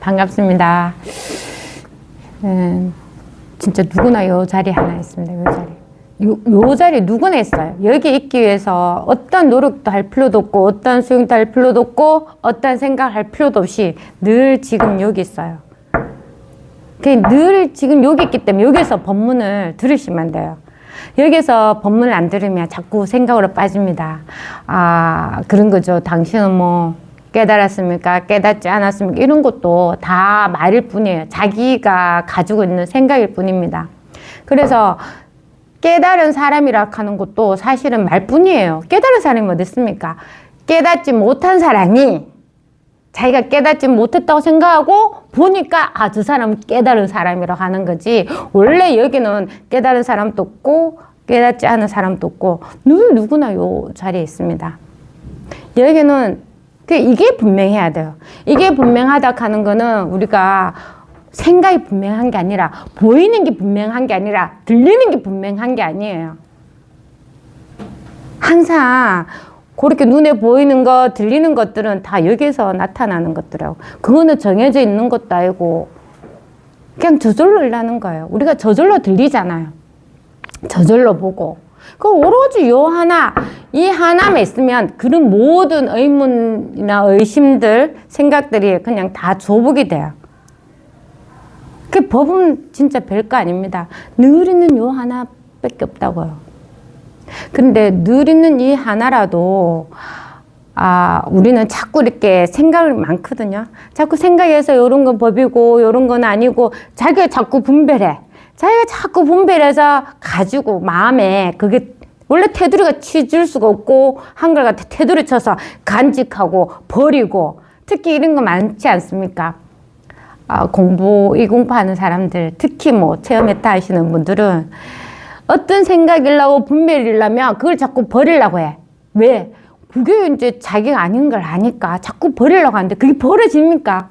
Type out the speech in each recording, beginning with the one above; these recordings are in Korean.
반갑습니다. 진짜 누구나 요 자리 하나 있습니다. 요 자리. 요 자리 누구나 있어요. 여기 있기 위해서 어떤 노력도 할 필요도 없고, 어떤 수행도 할 필요도 없고, 어떤 생각을 할 필요도 없이 늘 지금 여기 있어요. 늘 지금 여기 있기 때문에 여기서 법문을 들으시면 돼요. 여기서 법문을 안 들으면 자꾸 생각으로 빠집니다. 아, 그런 거죠. 당신은 뭐 깨달았습니까? 깨닫지 않았습니까? 이런 것도 다 말일 뿐이에요. 자기가 가지고 있는 생각일 뿐입니다. 그래서 깨달은 사람이라 하는 것도 사실은 말뿐이에요. 깨달은 사람이 어디 있습니까? 깨닫지 못한 사람이 자기가 깨닫지 못했다고 생각하고 보니까 아, 저 사람은 깨달은 사람이라고 하는 거지. 원래 여기는 깨달은 사람도 없고 깨닫지 않은 사람도 없고 늘 누구나 요 자리에 있습니다. 여기는 이게 분명해야 돼요. 이게 분명하다 하는 거는 우리가 생각이 분명한 게 아니라 보이는 게 분명한 게 아니라 들리는 게 분명한 게 아니에요. 항상 그렇게 눈에 보이는 거, 들리는 것들은 다 여기서 나타나는 것들이라고. 그거는 정해져 있는 것도 아니고 그냥 저절로 일어나는 거예요. 우리가 저절로 들리잖아요. 저절로 보고. 그 오로지 요 하나, 이 하나만 있으면 그런 모든 의문이나 의심들, 생각들이 그냥 다 조복이 돼요. 그 법은 진짜 별거 아닙니다. 늘 있는 요 하나밖에 없다고요. 근데 늘 있는 이 하나라도 우리는 자꾸 이렇게 생각이 많거든요. 자꾸 생각해서 요런 건 법이고 요런 건 아니고 자기가 자꾸 분별해. 자기가 자꾸 분별해서 가지고 마음에 그게 원래 테두리가 치줄 수가 없고 한결같이 테두리 쳐서 간직하고 버리고 특히 이런 거 많지 않습니까? 이공부하는 사람들 특히 뭐 체험 메타 하시는 분들은 어떤 생각이려고 분별이려면 그걸 자꾸 버리려고 해. 왜? 그게 이제 자기가 아닌 걸 아니까 자꾸 버리려고 하는데 그게 버려집니까?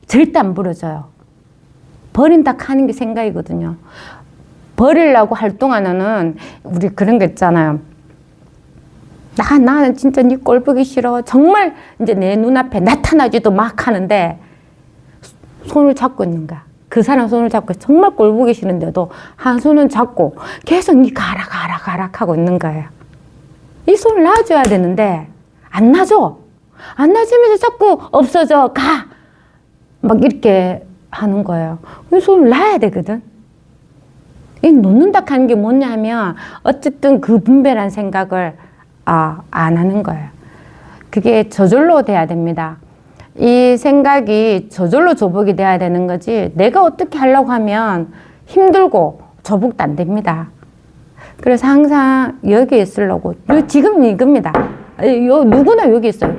절대 안 버려져요. 버린다 하는 게 생각이거든요. 버리려고 할 동안에는 우리 그런 거 있잖아요. 나는 진짜 네 꼴 보기 싫어. 정말 이제 내 눈앞에 나타나지도 막 하는데 손을 잡고 있는 거야. 그 사람 손을 잡고 정말 꼴 보기 싫은데도 한 손은 잡고 계속 니 가라 하고 있는 거예요. 이 손을 놔줘야 되는데 안 놔줘. 안 놔주면서 자꾸 없어져 가. 막 이렇게 하는 거예요. 이 손을 놔야 되거든. 이 놓는다 하는 게 뭐냐면 어쨌든 그 분별한 생각을 안 하는 거예요. 그게 저절로 돼야 됩니다. 이 생각이 저절로 조복이 돼야 되는 거지 내가 어떻게 하려고 하면 힘들고 조복도 안 됩니다. 그래서 항상 여기 있으려고 지금 이겁니다. 누구나 여기 있어요.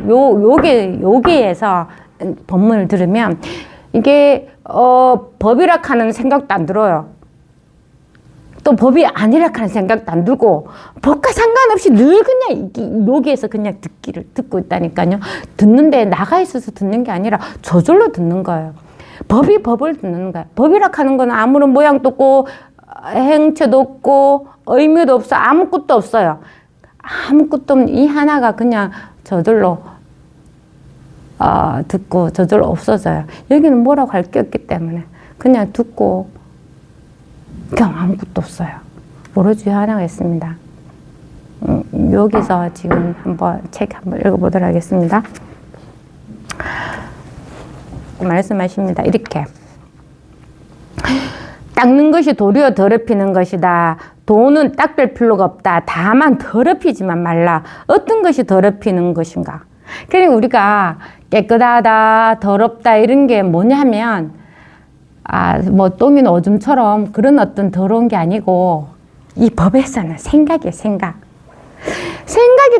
여기에서 법문을 들으면 이게 법이라 하는 생각도 안 들어요. 또 법이 아니라 하는 생각도 안 들고 법과 상관없이 늘 그냥 여기에서 그냥 듣고 있다니까요. 듣는데 나가 있어서 듣는 게 아니라 저절로 듣는 거예요. 법이 법을 듣는 거예요. 법이라 하는 건 아무런 모양도 없고 행체도 없고 의미도 없어. 아무것도 없어요. 아무것도 없는 이 하나가 그냥 저절로 듣고 저절로 없어져요. 여기는 뭐라고 할 게 없기 때문에 그냥 듣고 그냥 아무것도 없어요. 오로지 하나가 있습니다. 여기서 지금 책 한번 읽어보도록 하겠습니다. 말씀하십니다. 이렇게. 닦는 것이 도리어 더럽히는 것이다. 도는 닦을 필요가 없다. 다만 더럽히지만 말라. 어떤 것이 더럽히는 것인가? 그러니까 우리가 깨끗하다, 더럽다 이런 게 뭐냐면 뭐 똥이나 오줌처럼 그런 어떤 더러운 게 아니고 이 법에서는 생각이에요. 생각이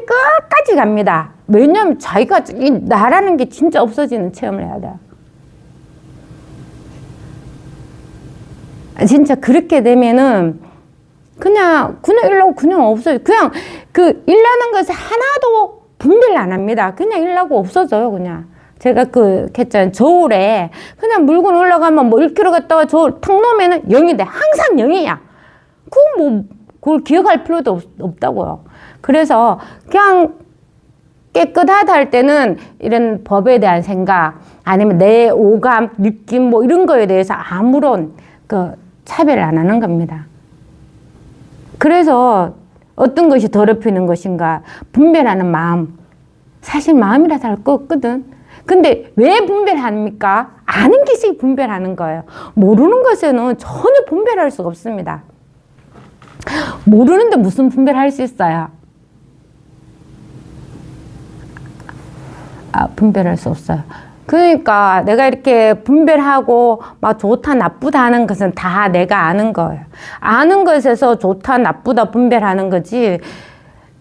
끝까지 갑니다. 왜냐하면 자기가 나라는 게 진짜 없어지는 체험을 해야 돼요. 진짜 그렇게 되면은 그냥 일라고 그냥 없어요. 그냥 그 일라는 것을 하나도 분별 안 합니다. 그냥 일라고 없어져요. 그냥. 제가 했잖아요. 저울에 그냥 물건 올라가면 뭐 1kg 갔다가 저울 탁 놓으면은 0인데 항상 0이야. 그걸 기억할 필요도 없다고요. 그래서 그냥 깨끗하다 할 때는 이런 법에 대한 생각, 아니면 내 오감, 느낌 뭐 이런 거에 대해서 아무런 그 차별을 안 하는 겁니다. 그래서 어떤 것이 더럽히는 것인가 분별하는 마음. 사실 마음이라 할 거 없거든. 근데 왜 분별합니까? 아는 것이 분별하는 거예요. 모르는 것에는 전혀 분별할 수가 없습니다. 모르는데 무슨 분별할 수 있어요? 분별할 수 없어요. 그러니까 내가 이렇게 분별하고 막 좋다 나쁘다 하는 것은 다 내가 아는 거예요. 아는 것에서 좋다 나쁘다 분별하는 거지.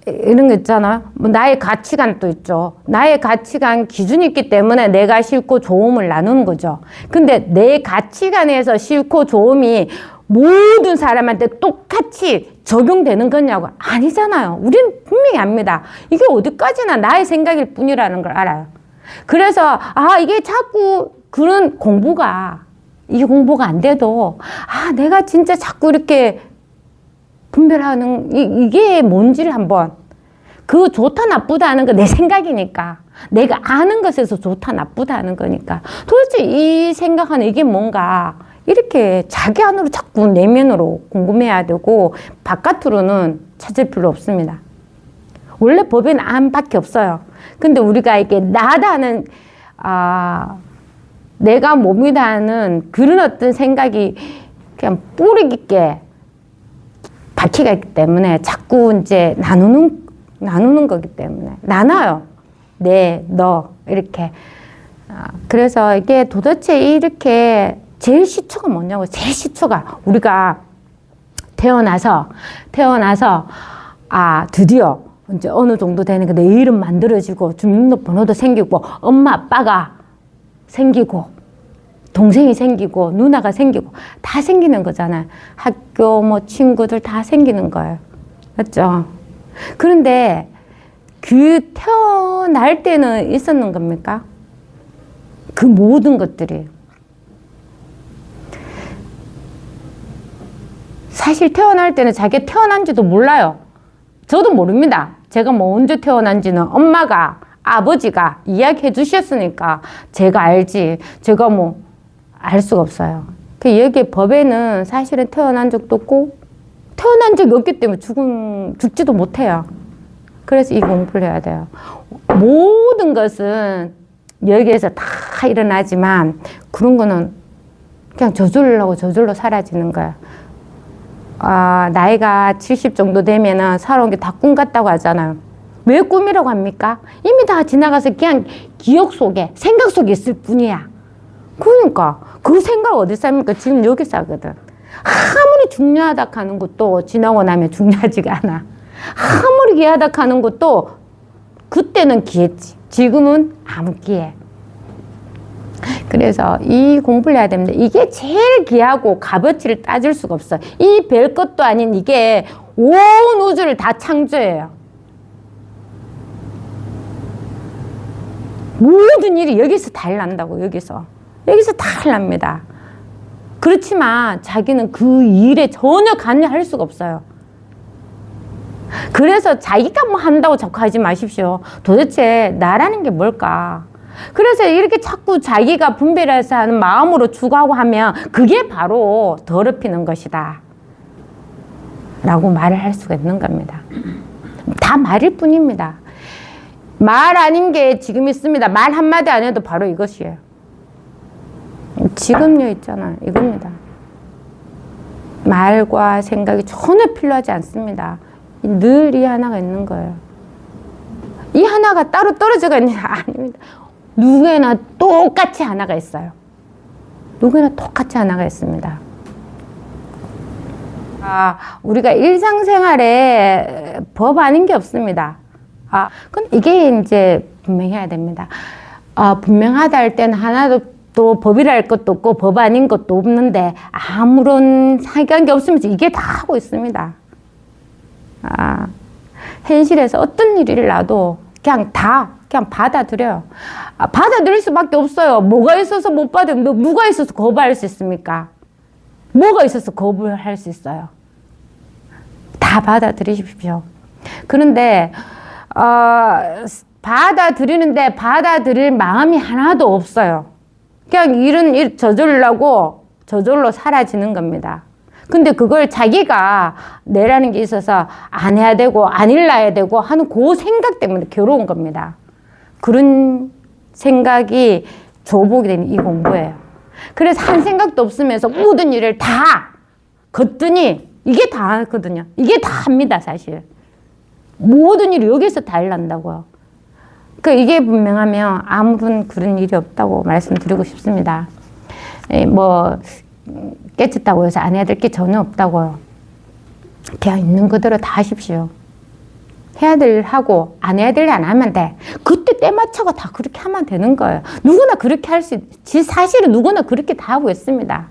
이런 거 있잖아요. 뭐 나의 가치관도 있죠. 나의 가치관 기준이 있기 때문에 내가 싫고 좋음을 나누는 거죠. 근데 내 가치관에서 싫고 좋음이 모든 사람한테 똑같이 적용되는 거냐고? 아니잖아요. 우리는 분명히 압니다. 이게 어디까지나 나의 생각일 뿐이라는 걸 알아요. 그래서 이게 자꾸 그런 공부가 이게 공부가 안 돼도 내가 진짜 자꾸 이렇게 분별하는 이게 뭔지를 한번 그 좋다 나쁘다 하는 거 내 생각이니까 내가 아는 것에서 좋다 나쁘다 하는 거니까 도대체 이 생각하는 이게 뭔가 이렇게 자기 안으로 자꾸 내면으로 궁금해야 되고 바깥으로는 찾을 필요 없습니다. 원래 법에는 안밖에 없어요. 근데 우리가 이게 나다는 내가 몸이다 하는 그런 어떤 생각이 그냥 뿌리 깊게 박히가 있기 때문에 자꾸 이제 나누는 거기 때문에 나눠요. 너 이렇게. 그래서 이게 도대체 이렇게 제일 시초가 뭐냐고. 제일 시초가 우리가 태어나서 드디어 이제 어느 정도 되니까 내 이름 만들어지고 주민등록번호도 생기고 엄마 아빠가 생기고 동생이 생기고 누나가 생기고 다 생기는 거잖아요. 학교 뭐 친구들 다 생기는 거예요. 맞죠? 그런데 그 태어날 때는 있었는 겁니까? 그 모든 것들이. 사실 태어날 때는 자기가 태어난지도 몰라요. 저도 모릅니다. 제가 뭐 언제 태어난지는 엄마가, 아버지가 이야기해 주셨으니까 제가 알지. 제가 뭐 알 수가 없어요. 여기 법에는 사실은 태어난 적도 없고 태어난 적이 없기 때문에 죽지도 못해요. 그래서 이 공부를 해야 돼요. 모든 것은 여기에서 다 일어나지만 그런 거는 그냥 저절로 사라지는 거야. 나이가 70 정도 되면은 살아온 게 다 꿈 같다고 하잖아요. 왜 꿈이라고 합니까? 이미 다 지나가서 그냥 기억 속에, 생각 속에 있을 뿐이야. 그러니까 그 생각 어디서 합니까? 지금 여기서 하거든. 아무리 중요하다 하는 것도 지나고 나면 중요하지가 않아. 아무리 귀하다 하는 것도 그때는 귀했지. 지금은 아무 기회. 그래서 이 공부를 해야 됩니다. 이게 제일 귀하고 값어치를 따질 수가 없어요. 이 별 것도 아닌 이게 온 우주를 다 창조해요. 모든 일이 여기서 다 일난다고. 여기서 다 일납니다. 그렇지만 자기는 그 일에 전혀 관여할 수가 없어요. 그래서 자기가 뭐 한다고 자꾸 하지 마십시오. 도대체 나라는 게 뭘까? 그래서 이렇게 자꾸 자기가 분별해서 하는 마음으로 추구하고 하면 그게 바로 더럽히는 것이다 라고 말을 할 수가 있는 겁니다. 다 말일 뿐입니다. 말 아닌 게 지금 있습니다. 말 한마디 안 해도 바로 이것이에요. 지금요 있잖아요. 이겁니다. 말과 생각이 전혀 필요하지 않습니다. 늘 이 하나가 있는 거예요. 이 하나가 따로 떨어져가 있는 게 아닙니다. 누구에나 똑같이 하나가 있어요. 누구에나 똑같이 하나가 있습니다. 우리가 일상생활에 법 아닌 게 없습니다. 근데 이게 이제 분명해야 됩니다. 분명하다 할 때는 하나도 또 법이라 할 것도 없고 법 아닌 것도 없는데 아무런 상관계 없으면서 이게 다 하고 있습니다. 현실에서 어떤 일이 일어나도 그냥 받아들여요. 받아들일 수밖에 없어요. 뭐가 있어서 못 받으면 누가 있어서 거부할 수 있습니까? 뭐가 있어서 거부할 수 있어요? 다 받아들이십시오. 그런데 받아들이는데 받아들일 마음이 하나도 없어요. 그냥 일은 저절로 사라지는 겁니다. 근데 그걸 자기가 내라는 게 있어서 안 해야 되고 안 일러야 되고 하는 그 생각 때문에 괴로운 겁니다. 그런 생각이 조복이 되는 이 공부예요. 그래서 한 생각도 없으면서 모든 일을 다 걷더니 이게 다 하거든요. 이게 다 합니다, 사실. 모든 일이 여기서 다 일난다고요. 이게 분명하면 아무런 그런 일이 없다고 말씀드리고 싶습니다. 뭐 깨쳤다고 해서 안 해야 될 게 전혀 없다고요. 그냥 있는 그대로 다 하십시오. 해야 될 일 하고 안 해야 될 일 안 하면 돼. 그때 때 맞춰가 다 그렇게 하면 되는 거예요. 누구나 그렇게 할 수 있지. 사실은 누구나 그렇게 다 하고 있습니다.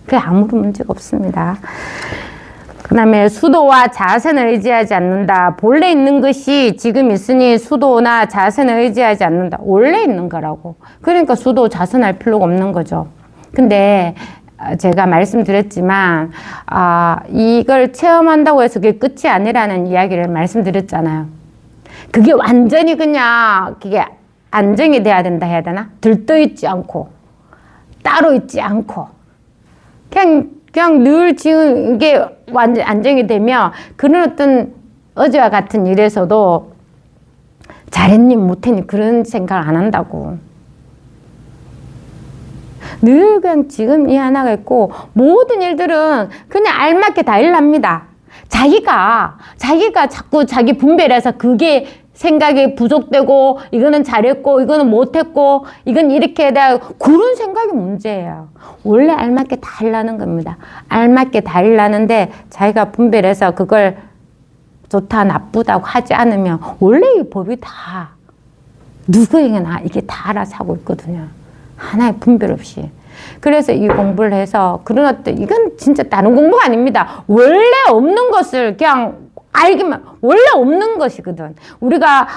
그게 아무런 문제가 없습니다. 그 다음에 수도와 자선을 의지하지 않는다. 본래 있는 것이 지금 있으니 수도나 자선을 의지하지 않는다. 원래 있는 거라고. 그러니까 수도 자선할 필요가 없는 거죠. 근데 제가 말씀드렸지만 이걸 체험한다고 해서 그게 끝이 아니라는 이야기를 말씀드렸잖아요. 그게 완전히 그게 안정이 돼야 된다 해야 되나? 들떠 있지 않고 따로 있지 않고 그냥 늘 지금 이게 완전 안정이 되면 그런 어떤 어제와 같은 일에서도 잘했니 못했니 그런 생각을 안 한다고. 늘 그냥 지금 이 하나가 있고 모든 일들은 그냥 알맞게 다 일납니다. 자기가 자꾸 자기 분별해서 그게 생각이 부족되고 이거는 잘했고 이거는 못했고 이건 이렇게 해야 돼 그런 생각이 문제예요. 원래 알맞게 다 일나는 겁니다. 알맞게 다 일나는데 자기가 분별해서 그걸 좋다 나쁘다고 하지 않으면 원래 이 법이 다 누구에게나 이게 다 알아서 하고 있거든요. 하나의 분별 없이. 그래서 이 공부를 해서 그런 어떤 이건 진짜 다른 공부가 아닙니다. 원래 없는 것을 그냥 알기만 원래 없는 것이거든. 우리가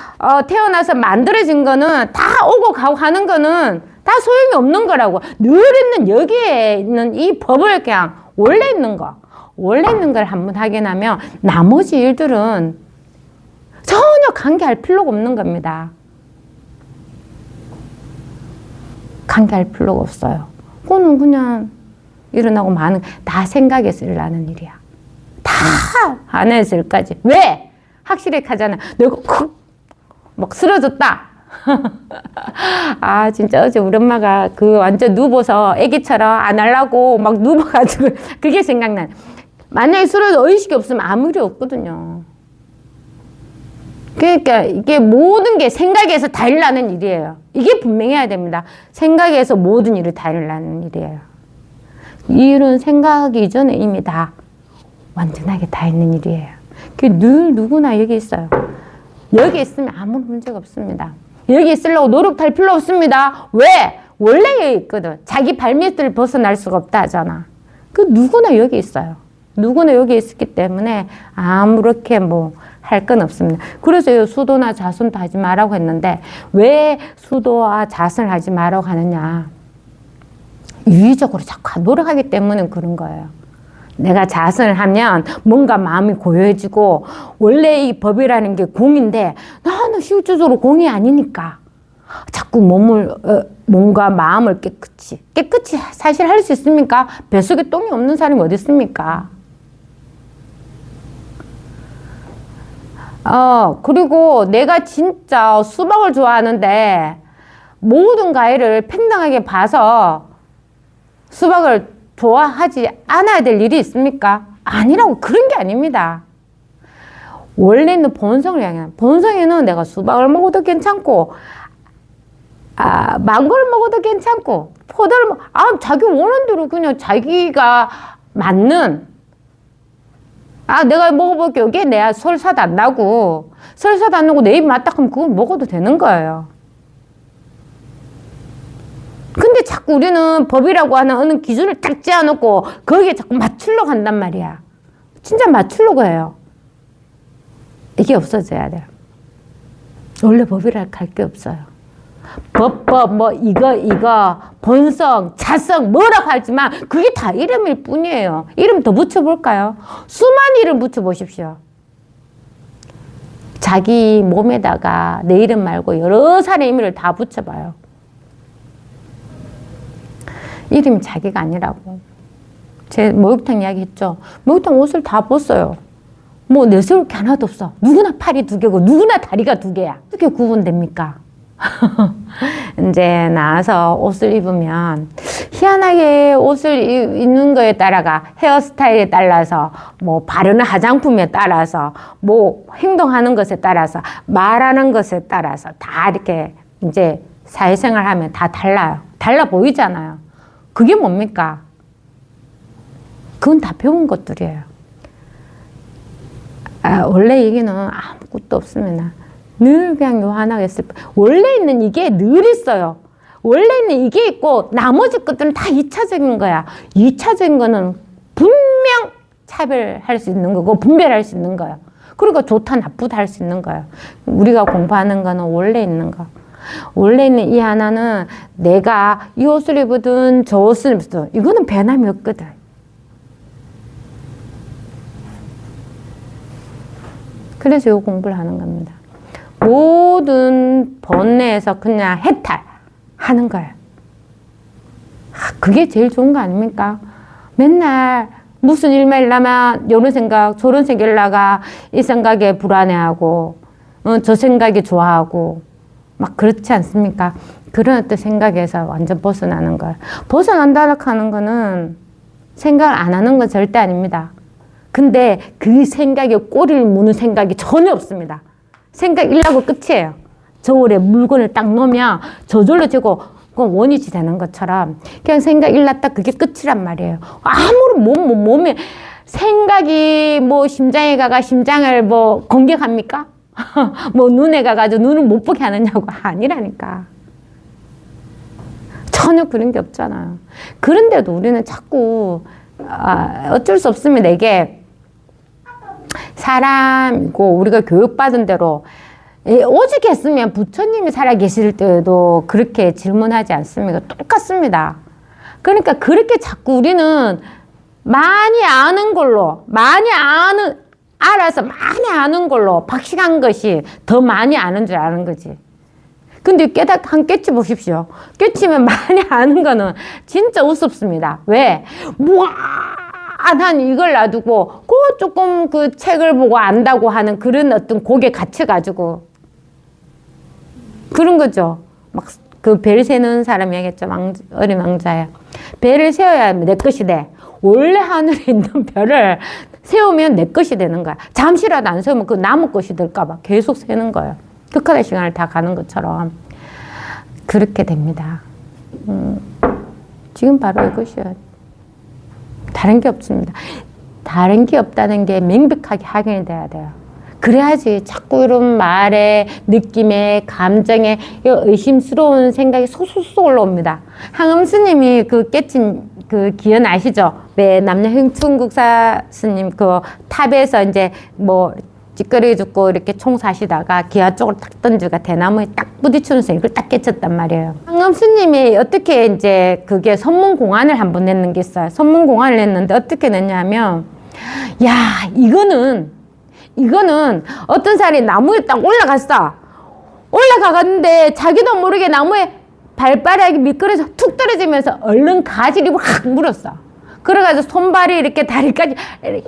태어나서 만들어진 거는 다 오고 가고 하는 거는 다 소용이 없는 거라고. 늘 있는 여기에 있는 이 법을 그냥 원래 있는 걸 한번 확인하면 나머지 일들은 전혀 관계할 필요가 없는 겁니다. 관계할 필요가 없어요. 그거는 그냥 일어나고 마는 다 생각에서 일어나는 일이야. 다 안에서 일까지. 왜? 확실히 하잖아. 내가 막 쓰러졌다. 진짜 어제 우리 엄마가 완전 누워서 애기처럼 안 하려고 막 누워가지고 그게 생각나. 만약에 쓰러져 의식이 없으면 아무 일이 없거든요. 그러니까 이게 모든 게 생각에서 다 일어나는 일이에요. 이게 분명해야 됩니다. 생각에서 모든 일을 다 일어나는 일이에요. 이 일은 생각하기 이전에 이미 다 완전하게 다 있는 일이에요. 그게 늘 누구나 여기 있어요. 여기 있으면 아무 문제가 없습니다. 여기 있으려고 노력할 필요 없습니다. 왜? 원래 여기 있거든. 자기 발밑을 벗어날 수가 없다 하잖아. 누구나 여기 있어요. 누구나 여기 있었기 때문에 아무렇게 할 건 없습니다. 그래서 수도나 자선도 하지 말라고 했는데 왜 수도와 자선을 하지 말라고 하느냐. 유의적으로 자꾸 노력하기 때문에 그런 거예요. 내가 자선을 하면 뭔가 마음이 고요해지고 원래 이 법이라는 게 공인데 나는 실질적으로 공이 아니니까 자꾸 몸과 마음을 깨끗이 사실 할 수 있습니까? 뱃속에 똥이 없는 사람이 어디 있습니까? 그리고 내가 진짜 수박을 좋아하는데 모든 과일을 평등하게 봐서 수박을 좋아하지 않아야 될 일이 있습니까? 아니라고. 그런 게 아닙니다. 원래는 본성을 향해. 본성에는 내가 수박을 먹어도 괜찮고 망고를 먹어도 괜찮고 포도를 자기 원하는 대로 그냥 자기가 맞는 내가 먹어볼게. 여기에 내가 설사도 안 나고 내 입 맞다 하면 그걸 먹어도 되는 거예요. 근데 자꾸 우리는 법이라고 하는 어느 기준을 딱 지어놓고 거기에 자꾸 맞추려고 한단 말이야. 진짜 맞추려고 해요. 이게 없어져야 돼요. 원래 법이랄 할 게 없어요. 법, 이거, 본성, 자성, 뭐라고 하지만 그게 다 이름일 뿐이에요. 이름 더 붙여볼까요? 수많은 이름 붙여보십시오. 자기 몸에다가 내 이름 말고 여러 사람의 의미를 다 붙여봐요. 이름이 자기가 아니라고. 제 목욕탕 이야기 했죠. 목욕탕 옷을 다 벗어요. 뭐 내세울 게 하나도 없어. 누구나 팔이 2개고 누구나 다리가 2개야. 어떻게 구분됩니까? 이제 나와서 옷을 입으면 희한하게 옷을 입는 거에 따라가 헤어스타일에 따라서 뭐 바르는 화장품에 따라서 뭐 행동하는 것에 따라서 말하는 것에 따라서 다 이렇게 이제 사회생활 하면 다 달라요. 달라 보이잖아요. 그게 뭡니까? 그건 다 배운 것들이에요. 원래 얘기는 아무것도 없습니다. 늘 그냥 요한하게 했을 뿐. 원래 있는 이게 늘 있어요. 원래 있는 이게 있고 나머지 것들은 다 2차적인 거야. 2차적인 거는 분명 차별할 수 있는 거고 분별할 수 있는 거예요. 그러니까 좋다 나쁘다 할 수 있는 거예요. 우리가 공부하는 거는 원래 있는 거. 원래 있는 이 하나는 내가 이 옷을 입으든 저 옷을 입으든 이거는 변함이 없거든. 그래서 이 공부를 하는 겁니다. 모든 번뇌에서 그냥 해탈하는 거예요. 그게 제일 좋은 거 아닙니까? 맨날 무슨 일만 일나면 이런 생각 저런 생각 일나가 이 생각에 불안해하고 저 생각이 좋아하고 막 그렇지 않습니까? 그런 어떤 생각에서 완전 벗어나는 거예요. 벗어난다고 하는 거는 생각을 안 하는 건 절대 아닙니다. 근데 그 생각에 꼬리를 무는 생각이 전혀 없습니다. 생각 일나고 끝이에요. 저울에 물건을 딱 넣으면 저절로 지고 그건 원위치 되는 것처럼 그냥 생각 일났다 그게 끝이란 말이에요. 아무런 몸에 생각이 뭐 심장에 가가 심장을 뭐 공격합니까? 뭐 눈에 가가지고 눈을 못 보게 하느냐고 아니라니까. 전혀 그런 게 없잖아요. 그런데도 우리는 자꾸 어쩔 수 없습니다. 이게 사람이고 우리가 교육받은 대로 오직 했으면 부처님이 살아계실 때도 그렇게 질문하지 않습니까? 똑같습니다. 그러니까 그렇게 자꾸 우리는 많이 아는 걸로 알아서 많이 아는 걸로 박식한 것이 더 많이 아는 줄 아는 거지. 근데 한 깨치 보십시오. 깨치면 많이 아는 거는 진짜 우습습니다. 왜? 난 이걸 놔두고 조금 그 책을 보고 안다고 하는 그런 어떤 곡에 갇혀가지고 그런 거죠. 막 그 벨 세는 사람이 얘기했죠. 어린 왕자야. 벨을 세워야 내 것이 돼. 원래 하늘에 있는 별을 세우면 내 것이 되는 거야. 잠시라도 안 세우면 그 나무 것이 될까봐 계속 세는 거예요. 극한의 시간을 다 가는 것처럼 그렇게 됩니다. 지금 바로 이것이요. 다른 게 없습니다. 다른 게 없다는 게 명백하게 확인이 돼야 돼요. 그래야지 자꾸 이런 말에 느낌에 감정에 의심스러운 생각이 쏙쏙 올라옵니다. 항암 스님이 그 깨친 그 기원 아시죠? 왜 남녀 흥춘국사 스님 그 탑에서 이제 뭐 찌꺼리 죽고 이렇게 총 사시다가 기아 쪽으로 딱 던지가 대나무에 딱 부딪히면서 이걸 딱 깨쳤단 말이에요. 항암 스님이 어떻게 이제 그게 선문공안을 한번 냈는 게 있어요. 선문공안을 냈는데 어떻게 냈냐면 야 이거는 어떤 사람이 나무에 딱 올라가갔는데 자기도 모르게 나무에 발바닥이 미끄러져 툭 떨어지면서 얼른 가지를 확 물었어. 그래가지고 손발이 이렇게 다리까지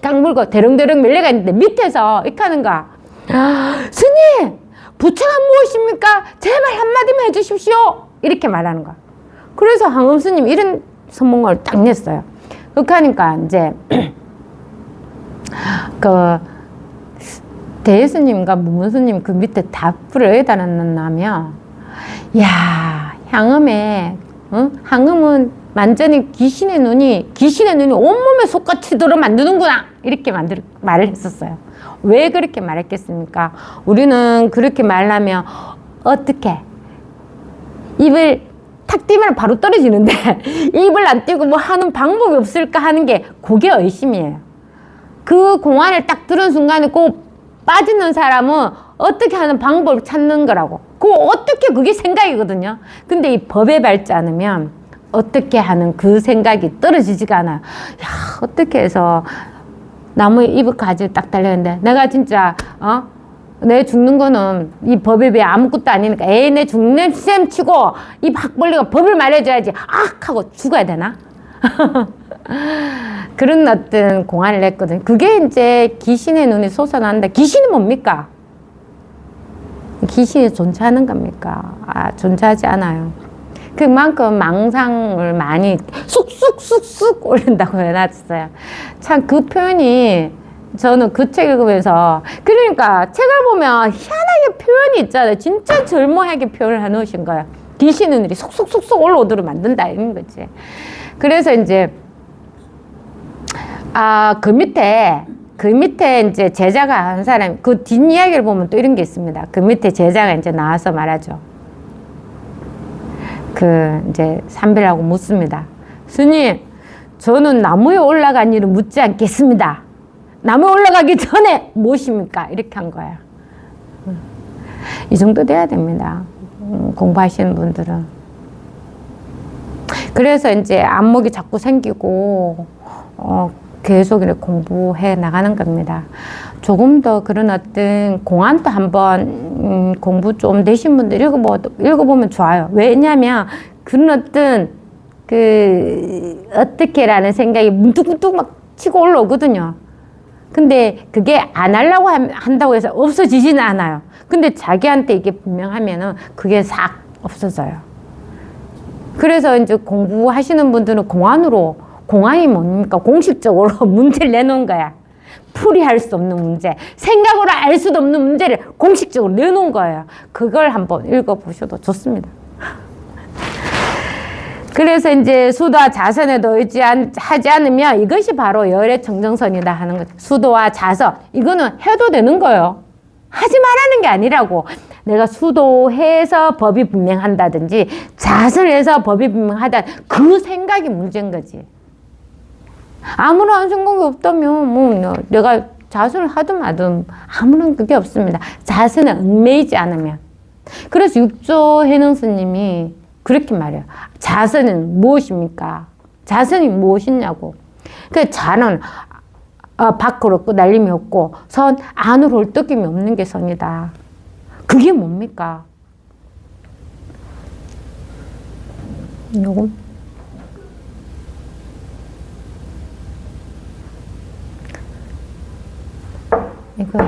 깡 물고 대릉대릉 밀려가 있는데 밑에서 이렇게 하는 거야. 스님! 부처가 무엇입니까? 제발 한마디만 해주십시오! 이렇게 말하는 거야. 그래서 항암 스님 이런 선문을 딱 냈어요. 그렇게 하니까 이제 대스님과 무문스님 그 밑에 답을 어디다 놨냐면 야 항암은 완전히 귀신의 눈이 온몸에 속같이도록 만드는구나 이렇게 말을 했었어요. 왜 그렇게 말했겠습니까? 우리는 그렇게 말하면 어떻게 입을 탁 띄면 바로 떨어지는데 입을 안 띄고 뭐 하는 방법이 없을까 하는 게 그게 의심이에요. 그 공안을 딱 들은 순간에 꼭 빠지는 사람은 어떻게 하는 방법을 찾는 거라고. 어떻게 그게 생각이거든요. 근데 이 법에 밟지 않으면 어떻게 하는 그 생각이 떨어지지가 않아요. 어떻게 해서 나무에 잎을 가지고 딱 달렸는데 내가 진짜 내 죽는 거는 이 법에 비해 아무것도 아니니까 에이 내 죽는 셈 치고 입 확 벌리고 법을 말해줘야지 악 하고 죽어야 되나? 그런 어떤 공안을 냈거든. 그게 이제 귀신의 눈이 솟아난다. 귀신이 뭡니까? 귀신이 존재하는 겁니까? 존재하지 않아요. 그만큼 망상을 많이 쑥쑥쑥쑥 올린다고 해놨어요. 참 그 표현이 저는 그 책 읽으면서 그러니까 책을 보면 희한하게 표현이 있잖아요. 진짜 절묘하게 표현을 해놓으신 거예요. 귀신의 눈이 쏙쏙쏙쏙 올라오도록 만든다 이런 거지. 그래서 이제 그 밑에 이제 제자가 한 사람, 그 뒷이야기를 보면 또 이런 게 있습니다. 그 밑에 제자가 이제 나와서 말하죠. 이제 삼비라고 묻습니다. 스님, 저는 나무에 올라간 일은 묻지 않겠습니다. 나무에 올라가기 전에 무엇입니까? 이렇게 한 거야. 이 정도 돼야 됩니다. 공부하시는 분들은. 그래서 이제 안목이 자꾸 생기고, 계속 이렇게 공부해 나가는 겁니다. 조금 더 그런 어떤 공안도 한번 공부 좀 되신 분들 읽어보면 좋아요. 왜냐면 그런 어떤 어떻게라는 생각이 문득문득 막 치고 올라오거든요. 근데 그게 안 하려고 한다고 해서 없어지지는 않아요. 근데 자기한테 이게 분명하면은 그게 싹 없어져요. 그래서 이제 공부하시는 분들은 공안이 뭡니까? 공식적으로 문제를 내놓은 거야. 풀이할 수 없는 문제, 생각으로 알 수도 없는 문제를 공식적으로 내놓은 거예요. 그걸 한번 읽어보셔도 좋습니다. 그래서 이제 수도와 자선에도 의지하지 않으면 이것이 바로 열의 정정선이다 하는 거죠. 수도와 자선, 이거는 해도 되는 거예요. 하지 말라는 게 아니라고. 내가 수도해서 법이 분명한다든지 자선해서 법이 분명하다, 그 생각이 문제인 거지. 아무런 생각이 없다면 내가 자선을 하든 마든 아무런 그게 없습니다. 자선에 얽매이지 않으면. 그래서 육조 해능 스님이 그렇게 말해요. 자선은 무엇입니까? 자선이 무엇이냐고. 그 자는 밖으로 날림이 없고 선 안으로 헐떡임이 없는 게 선이다. 그게 뭡니까? 요건 이거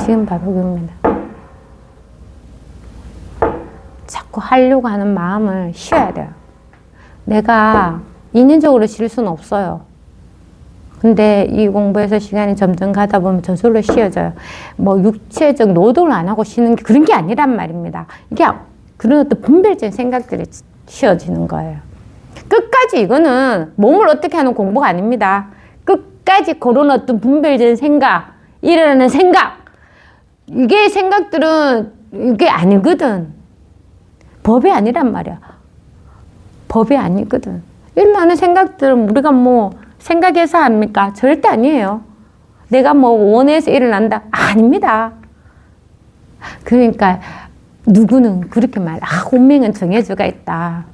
지금 바로 그겁니다. 자꾸 하려고 하는 마음을 쉬어야 돼요. 내가 인연적으로 쉴 수는 없어요. 근데 이 공부에서 시간이 점점 가다 보면 저절로 쉬어져요. 뭐 육체적 노동을 안 하고 쉬는 게 그런 게 아니란 말입니다. 이게 그런 어떤 분별적인 생각들이 쉬어지는 거예요. 끝까지 이거는 몸을 어떻게 하는 공부가 아닙니다. 끝까지 그런 어떤 분별적인 생각, 일어나는 생각, 이게 생각들은 이게 아니거든. 법이 아니란 말이야. 법이 아니거든. 일어나는 생각들은 우리가 뭐 생각해서 합니까? 절대 아니에요. 내가 뭐 원해서 일어난다? 아닙니다. 그러니까 누구는 그렇게 말해. 운명은 정해져가 있다.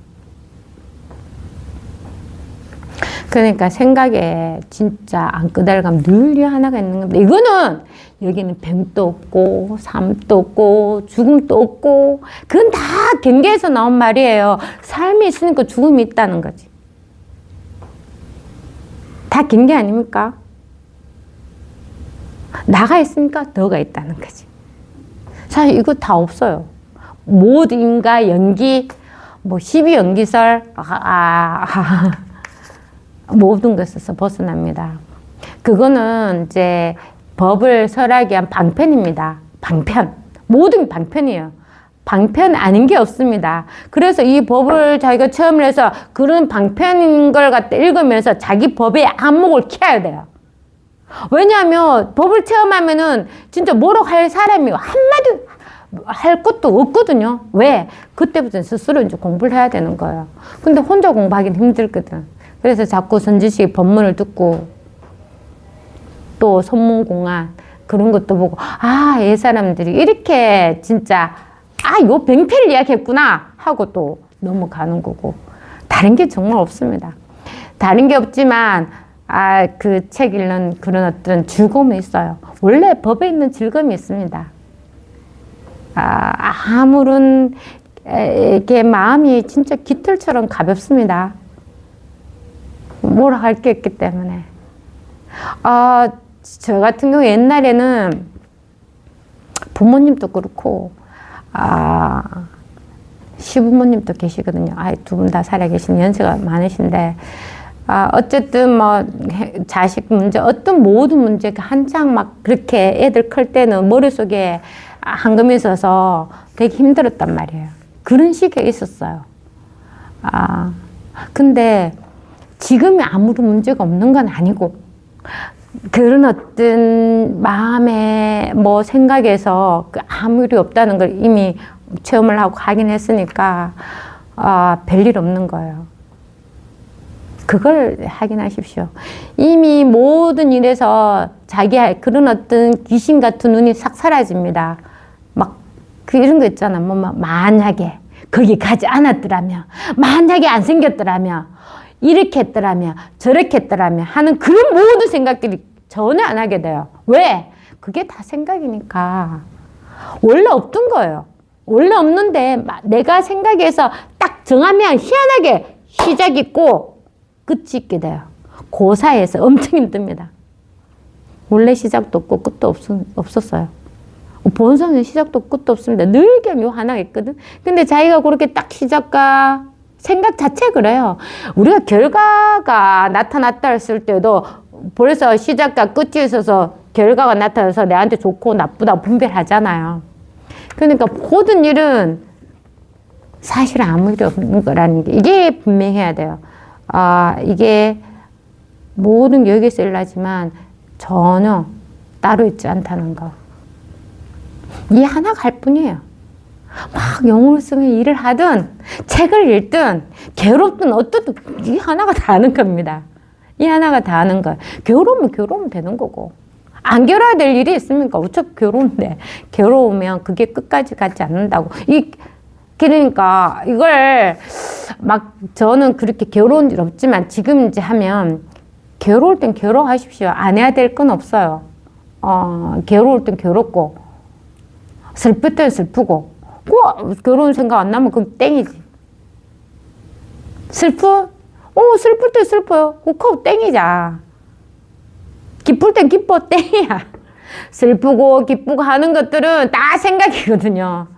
그러니까 생각에 진짜 안 끄달가면 늘 하나가 있는 겁니다. 이거는 여기는 병도 없고 삶도 없고 죽음도 없고 그건 다 경계에서 나온 말이에요. 삶이 있으니까 죽음이 있다는 거지. 다 경계 아닙니까? 나가 있으니까 너가 있다는 거지. 사실 이거 다 없어요. 모든가 연기, 뭐 12연기설, 모든 것에서 벗어납니다. 그거는 이제 법을 설하기 위한 방편입니다. 방편. 모든 방편이에요. 방편 아닌 게 없습니다. 그래서 이 법을 자기가 체험을 해서 그런 방편인 걸 갖다 읽으면서 자기 법의 안목을 키워야 돼요. 왜냐하면 법을 체험하면은 진짜 뭐라고 할 사람이 한마디 할 것도 없거든요. 왜? 그때부터는 스스로 이제 공부를 해야 되는 거예요. 근데 혼자 공부하기는 힘들거든. 그래서 자꾸 선지식 법문을 듣고 또 선문공안 그런 것도 보고 이 사람들이 이렇게 진짜 요 병폐를 이야기했구나 하고 또 넘어가는 거고 다른 게 정말 없습니다. 다른 게 없지만 그 책 읽는 그런 어떤 즐거움이 있어요. 원래 법에 있는 즐거움이 있습니다. 아무런 이게 마음이 진짜 깃털처럼 가볍습니다. 뭐라 할 게 없기 때문에. 저 같은 경우 옛날에는 부모님도 그렇고, 시부모님도 계시거든요. 두 분 다 살아계신 연세가 많으신데, 어쨌든 뭐 자식 문제, 어떤 모든 문제가 한창 막 그렇게 애들 클 때는 머릿속에 한금이 있어서 되게 힘들었단 말이에요. 그런 시기가 있었어요. 근데 지금이 아무런 문제가 없는 건 아니고, 그런 어떤 마음에 뭐 생각에서 아무 일이 없다는 걸 이미 체험을 하고 확인했으니까, 별일 없는 거예요. 그걸 확인하십시오. 이미 모든 일에서 자기의 그런 어떤 귀신 같은 눈이 싹 사라집니다. 막, 이런 거 있잖아. 만약에 거기 가지 않았더라면, 만약에 안 생겼더라면, 이렇게 했더라면, 저렇게 했더라면 하는 그런 모든 생각들이 전혀 안 하게 돼요. 왜? 그게 다 생각이니까. 원래 없던 거예요. 원래 없는데 내가 생각해서 딱 정하면 희한하게 시작 있고 끝이 있게 돼요. 그 사이에서 엄청 힘듭니다. 원래 시작도 없고 끝도 없었어요. 본성은 시작도 끝도 없습니다. 늘 요 하나가 있거든. 근데 자기가 그렇게 딱 시작과 생각 자체 그래요. 우리가 결과가 나타났다 했을 때도 벌써 시작과 끝이 있어서 결과가 나타나서 내한테 좋고 나쁘다 분별하잖아요. 그러니까 모든 일은 사실 아무 일이 없는 거라는 게 이게 분명해야 돼요. 이게 모든 게 여기서 일어나지만 전혀 따로 있지 않다는 거. 이 하나가 할 뿐이에요. 막 영어를 쓰면 일을 하든 책을 읽든 괴롭든 어떻든 이 하나가 다 하는 겁니다. 이 하나가 다 하는 거예요. 괴로우면 되는 거고. 안 괴로워야 될 일이 있습니까? 어차피 괴로운데. 괴로우면 그게 끝까지 가지 않는다고. 그러니까 이걸 막 저는 그렇게 괴로운 일 없지만 지금 이제 하면 괴로울 땐 괴로워하십시오. 안 해야 될 건 없어요. 괴로울 땐 괴롭고 슬플 땐 슬프고 괴로운 생각 안 나면 그건 땡이지. 슬플 때 슬퍼요. 그거 땡이자. 기쁠 땐 기뻐 땡이야. 슬프고 기쁘고 하는 것들은 다 생각이거든요.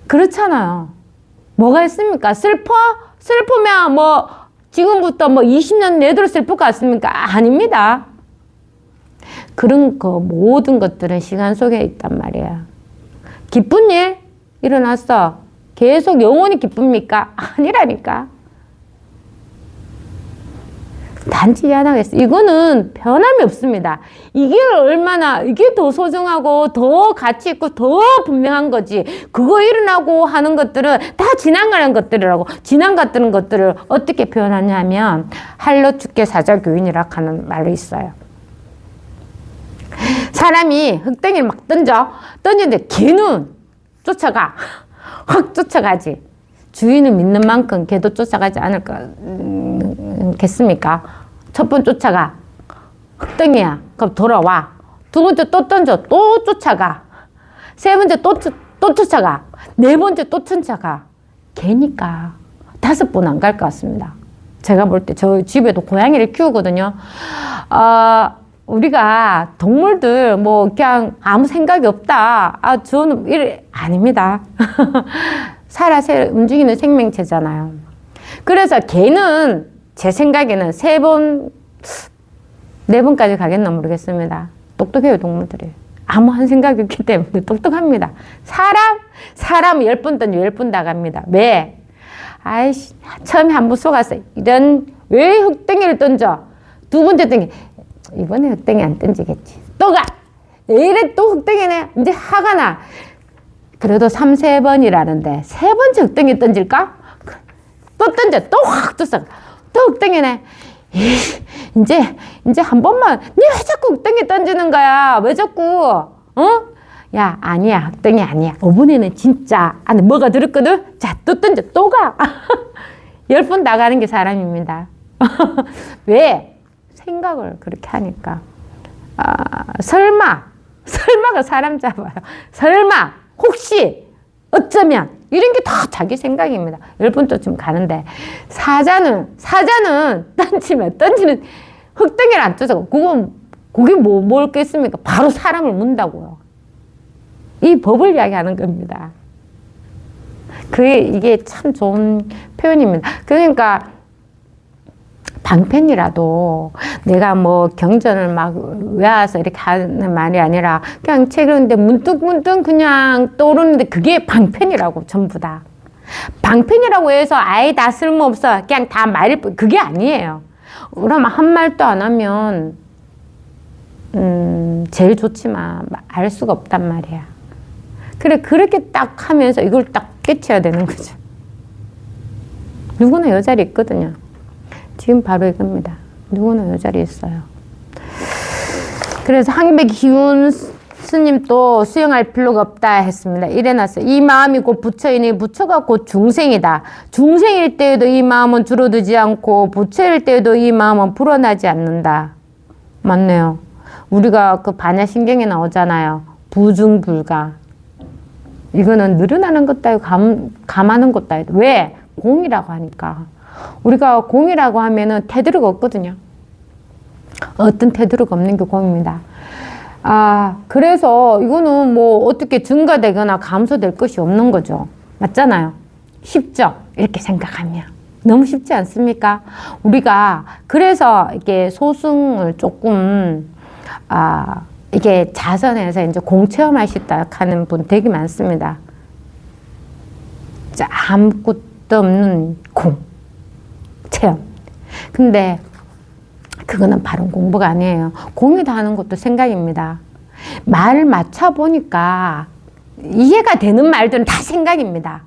그렇잖아요. 뭐가 있습니까? 슬프면 뭐 지금부터 뭐 20년 내도록 슬플 것 같습니까? 아닙니다. 그런 거 모든 것들은 시간 속에 있단 말이에요. 기쁜 일 일어났어. 계속 영원히 기쁩니까? 아니라니까. 단지 하나겠어. 이거는 변함이 없습니다. 이게 더 소중하고 더 가치 있고 더 분명한 거지. 그거 일어나고 하는 것들은 다 지나가는 것들이라고. 지나갔던 것들을 어떻게 표현하냐면 할로 죽게 사자 교인이라 하는 말이 있어요. 사람이 흙덩이를 막 던지는데 개는 쫓아가. 확 쫓아가지. 주인을 믿는 만큼 걔도 쫓아가지 않겠습니까? 첫 번 쫓아가. 흙덩이야. 그럼 돌아와. 두 번째 또 던져. 또 쫓아가. 세 번째 또 쫓아가. 네 번째 또 쫓아가. 걔니까 5번 안 갈 것 같습니다. 제가 볼 때 저 집에도 고양이를 키우거든요. 우리가 동물들 뭐 그냥 아무 생각이 없다. 저는 아닙니다. 움직이는 생명체잖아요. 그래서 개는 제 생각에는 3번, 4번까지 가겠나 모르겠습니다. 똑똑해요, 동물들이. 아무한 생각이 없기 때문에 똑똑합니다. 사람 10번 던져 10번 다 갑니다. 왜? 처음에 한 번 속았어요. 왜 흙덩이를 던져? 두 번째 덩이. 이번에 흙덩이 안 던지겠지. 또 가! 내일에 또 흙덩이네. 이제 화가 나. 그래도 3-4번이라는데 3번째 흙덩이 던질까? 또 던져. 또 확 쫓아가. 또 흙덩이네. 이제 한 번만. 니 왜 자꾸 흙덩이 던지는 거야? 왜 자꾸? 야, 아니야. 흙덩이 아니야. 이번에는 진짜 안에 뭐가 들었거든? 자, 또 던져. 또 가. 10번 나가는 게 사람입니다. 왜? 생각을 그렇게 하니까 설마가 사람 잡아요. 설마 혹시 어쩌면 이런 게 다 자기 생각입니다. 10번도쯤 가는데 사자는 던지는 흙덩이를 안 쫓아가. 그게 뭐겠습니까? 바로 사람을 문다고요. 이 법을 이야기하는 겁니다. 이게 참 좋은 표현입니다. 그러니까 방편이라도 내가 뭐 경전을 막 외워서 이렇게 하는 말이 아니라 그냥 책을 읽는데 문득 그냥 떠오르는데 그게 방편이라고 전부 다. 방편이라고 해서 아예 다 쓸모없어. 그냥 다 말일 뿐. 그게 아니에요. 그럼 한 말도 안 하면 제일 좋지만 알 수가 없단 말이야. 그래 그렇게 딱 하면서 이걸 딱 깨쳐야 되는 거죠. 누구나 여자리 있거든요. 지금 바로 이겁니다. 누구나 여자리 있어요. 그래서 항백 기운 스님 또 수용할 필요가 없다 했습니다. 이래놨어요. 이 마음이 곧 부처이니 부처가 곧 중생이다. 중생일 때에도 이 마음은 줄어들지 않고 부처일 때에도 이 마음은 불어나지 않는다. 맞네요. 우리가 그 반야신경에 나오잖아요. 부중불가. 이거는 늘어나는 것도 아니고 감하는 것도 아니고. 왜? 공이라고 하니까. 우리가 공이라고 하면은 테두리가 없거든요. 어떤 테두리가 없는 게 공입니다. 그래서 이거는 뭐 어떻게 증가되거나 감소될 것이 없는 거죠. 맞잖아요. 쉽죠? 이렇게 생각하면. 너무 쉽지 않습니까? 우리가 그래서 이렇게 소승을 조금 이게 자선해서 이제 공체험하시다 하는 분 되게 많습니다. 아무것도 없는 체험. 근데 그거는 바른 공부가 아니에요. 공유다 하는 것도 생각입니다. 말을 맞춰보니까 이해가 되는 말들은 다 생각입니다.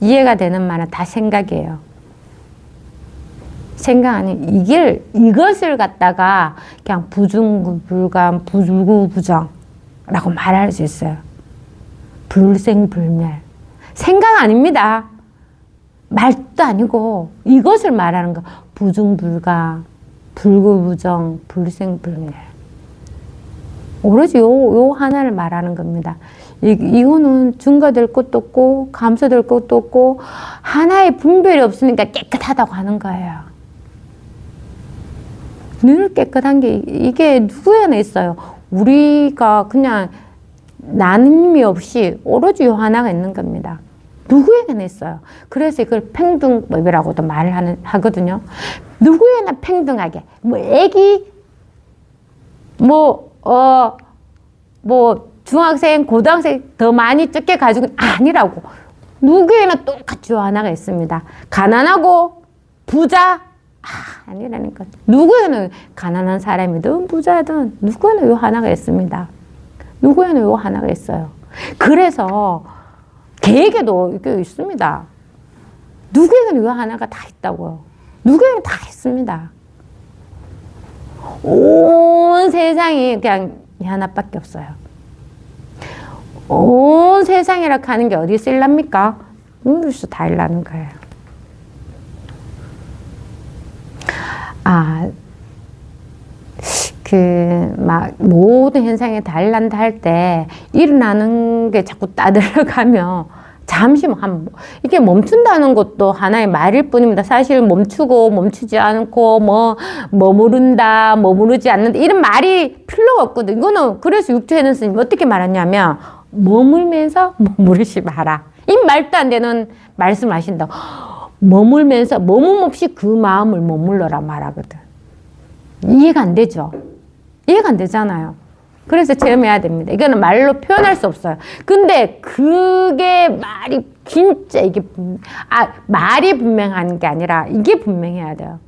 이해가 되는 말은 다 생각이에요. 생각 아니 이것을 갖다가 그냥 부중불감, 부주부정라고 말할 수 있어요. 불생불멸. 생각 아닙니다. 말도 아니고 이것을 말하는 거. 부중불감, 불구부정, 불생불멸. 오로지 요 하나를 말하는 겁니다. 이거는 증가될 것도 없고 감소될 것도 없고 하나의 분별이 없으니까 깨끗하다고 하는 거예요. 늘 깨끗한 게 이게 누구에나 있어요. 우리가 그냥 나눔이 없이 오로지 요 하나가 있는 겁니다. 누구에게나 있어요. 그래서 이걸 평등법이라고도 말을 하거든요. 누구에나 평등하게. 애기, 중학생, 고등학생 더 많이 적게 가지고 아니라고. 누구에나 똑같이 요 하나가 있습니다. 가난하고 부자 아니라니까. 누구에나 가난한 사람이든 부자든 누구에나 요 하나가 있습니다. 누구에나 요 하나가 있어요. 그래서 개에게도 이게 있습니다. 누구에게는 요 하나가 다 있다고요. 누구에게는 다 있습니다. 온 세상이 그냥 이 하나밖에 없어요. 온 세상이라 하는 게 어디 있을랍니까? 여기서 다 일라는 거예요. 모든 현상이 다 일난다 할 때 일어나는 게 자꾸 따들어가면 잠시 이게 멈춘다는 것도 하나의 말일 뿐입니다. 사실 멈추고 멈추지 않고 머무른다, 머무르지 않는다 이런 말이 필요가 없거든요. 이거는 그래서 육조해는 스님 어떻게 말하냐면 머물면서 머무르지 마라. 이 말도 안 되는 말씀을 하신다고. 머물면서 머문 없이 그 마음을 머물러라 말하거든. 이해가 안 되죠. 이해가 안 되잖아요. 그래서 체험해야 됩니다. 이거는 말로 표현할 수 없어요. 근데 그게 말이 진짜 말이 분명한 게 아니라 이게 분명해야 돼요.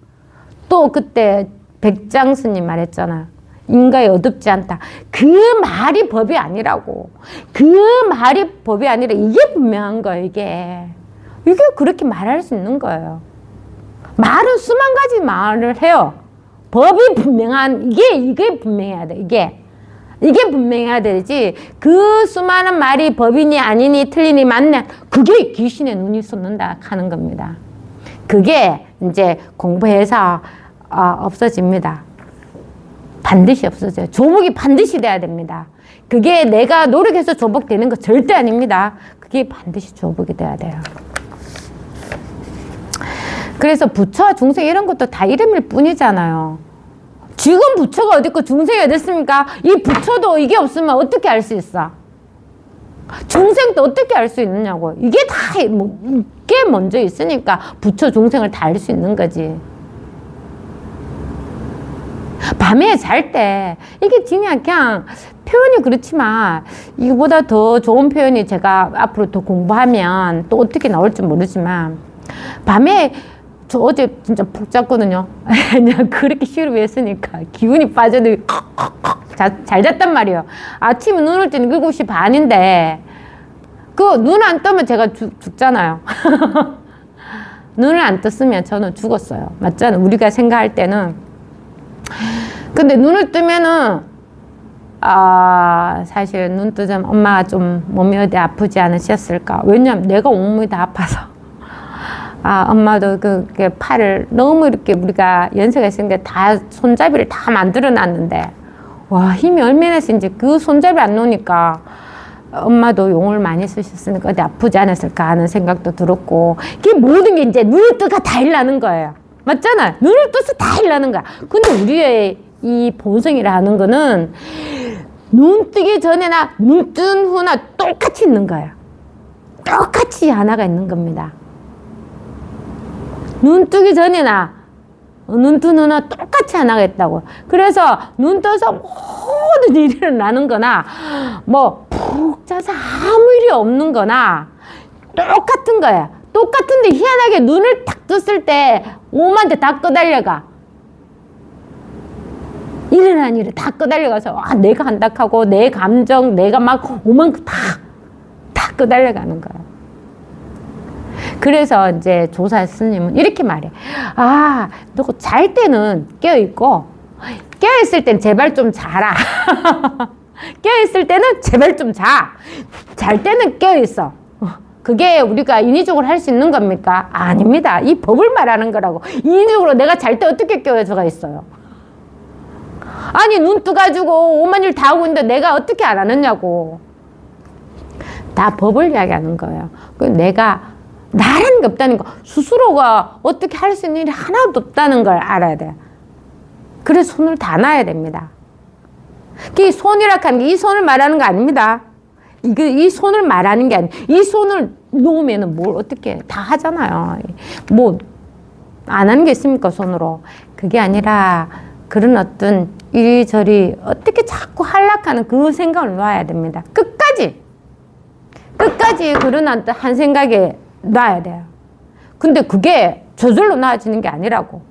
또 그때 백장 스님 말했잖아요. 인가에 어둡지 않다. 그 말이 법이 아니라고. 그 말이 법이 아니라 이게 분명한 거예요. 이게 그렇게 말할 수 있는 거예요. 말은 수만 가지 말을 해요. 법이 분명한 이게 분명해야 돼. 이게 분명해야 되지. 그 수많은 말이 법이니 아니니 틀리니 맞냐. 그게 귀신의 눈이 쏟는다 하는 겁니다. 그게 이제 공부해서 없어집니다. 반드시 없어져요. 조복이 반드시 돼야 됩니다. 그게 내가 노력해서 조복되는 거 절대 아닙니다. 그게 반드시 조복이 돼야 돼요. 그래서 부처, 중생 이런 것도 다 이름일 뿐이잖아요. 지금 부처가 어디 있고 중생이 어디 있습니까? 이 부처도 이게 없으면 어떻게 알 수 있어? 중생도 어떻게 알 수 있느냐고. 이게 다, 이게 먼저 있으니까 부처, 중생을 다 알 수 있는 거지. 밤에 잘 때, 이게 그냥 표현이 그렇지만, 이거보다 더 좋은 표현이 제가 앞으로 더 공부하면 또 어떻게 나올지 모르지만, 밤에 저 어제 진짜 푹 잤거든요. 그냥 그렇게 시를 했으니까 기운이 빠져도 잘 잤단 말이에요. 아침에 눈을 뜨는 7시 반인데 그 눈 안 뜨면 제가 죽잖아요. 눈을 안 떴으면 저는 죽었어요. 맞잖아요. 우리가 생각할 때는. 근데 눈을 뜨면은 사실 눈 뜨자면 엄마가 좀 몸이 어디 아프지 않으셨을까. 왜냐면 내가 온몸이 다 아파서. 엄마도 그 팔을 너무 이렇게 우리가 연세가 있으니까 다 손잡이를 다 만들어 놨는데, 와, 힘이 얼마나 센지 그 손잡이 안 놓으니까 엄마도 용을 많이 쓰셨으니까 어디 아프지 않았을까 하는 생각도 들었고, 그게 모든 게 이제 눈을 뜨가 다 일나는 거예요. 맞잖아요. 눈을 떠서 다 일나는 거야. 근데 우리의 이 본성이라는 거는 눈 뜨기 전에나 눈 뜬 후나 똑같이 있는 거예요. 똑같이 하나가 있는 겁니다. 눈 뜨기 전이나 눈 뜬 후나 똑같이 하나가 있다고. 그래서 눈 떠서 모든 일이 일어나는 거나 뭐 푹 자서 아무 일이 없는 거나 똑같은 거야. 똑같은데 희한하게 눈을 딱 떴을 때 오만데 다 끄달려가. 일어난 일을 다 끄달려가서 내가 한다하고 내 감정 내가 막 오만 다 끄달려가는 거야. 그래서 이제 조사 스님은 이렇게 말해. 너 잘 때는 깨어있고, 깨어있을 땐 제발 좀 자라. 깨어있을 때는 제발 좀 자. 잘 때는 깨어있어. 그게 우리가 인위적으로 할 수 있는 겁니까? 아닙니다. 이 법을 말하는 거라고. 인위적으로 내가 잘 때 어떻게 깨어져가 있어요? 아니, 눈 뜨가지고 오만 일 다 하고 있는데 내가 어떻게 안 하느냐고. 다 법을 이야기하는 거예요. 내가 나라는 게 없다는 거. 스스로가 어떻게 할 수 있는 일이 하나도 없다는 걸 알아야 돼요. 그래서 손을 다 놔야 됩니다. 이 손이라 하는 게 이 손을 말하는 거 아닙니다. 이 손을 말하는 게 아니에요. 이 손을 놓으면 뭘 어떻게 다 하잖아요. 뭐 안 하는 게 있습니까, 손으로. 그게 아니라 그런 어떤 이리저리 어떻게 자꾸 하락하는 그 생각을 놔야 됩니다. 끝까지 그런 어떤 한 생각에 놔야 돼요. 근데 그게 저절로 나아지는 게 아니라고.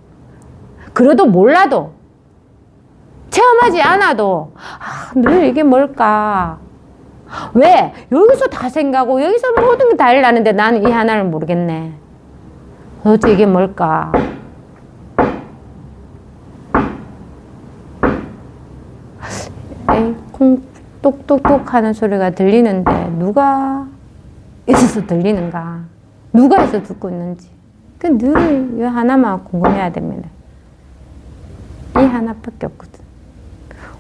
그래도 몰라도 체험하지 않아도 늘 이게 뭘까? 왜? 여기서 다 생각하고 여기서 모든 게 다 일어나는데 나는 이 하나를 모르겠네. 도대체 이게 뭘까? 콩 똑똑똑 하는 소리가 들리는데 누가 있어서 들리는가? 누가 있어 듣고 있는지. 늘 이 하나만 궁금해야 됩니다. 이 하나밖에 없거든.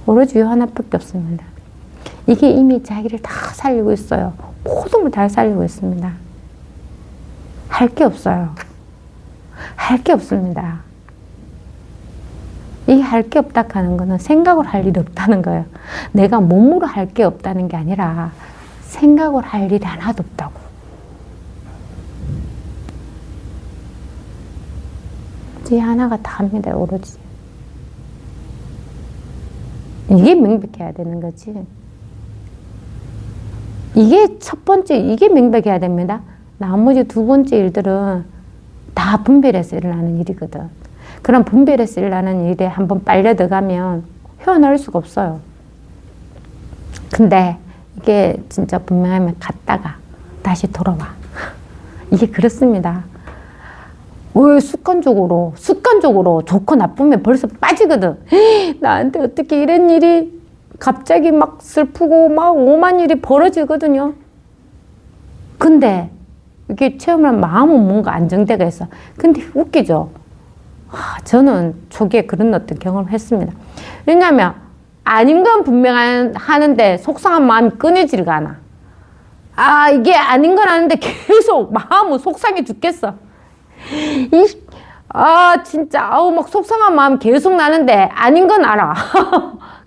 오로지 이 하나밖에 없습니다. 이게 이미 자기를 다 살리고 있어요. 모든 걸 다 살리고 있습니다. 할 게 없어요. 할 게 없습니다. 이 할 게 없다 하는 거는 생각을 할 일이 없다는 거예요. 내가 몸으로 할 게 없다는 게 아니라 생각을 할 일이 하나도 없다고. 이 하나가 다 합니다. 오로지. 이게 명백해야 되는 거지. 이게 첫 번째, 이게 명백해야 됩니다. 나머지 두 번째 일들은 다 분별해서 일어나는 일이거든. 그런 분별해서 일어나는 일에 한번 빨려 들어가면 헤어나올 수가 없어요. 근데 이게 진짜 분명하면 갔다가 다시 돌아와. 이게 그렇습니다. 왜 습관적으로 좋고 나쁘면 벌써 빠지거든. 나한테 어떻게 이런 일이 갑자기 막 슬프고 막 오만 일이 벌어지거든요. 근데 이게 체험을 마음은 뭔가 안정되가 있어. 근데 웃기죠. 저는 초기에 그런 어떤 경험을 했습니다. 왜냐하면 아닌 건 분명하는데 속상한 마음이 끊이지가 않아. 이게 아닌 건 아는데 계속 마음은 속상해 죽겠어. 진짜 막 속상한 마음 계속 나는데 아닌 건 알아.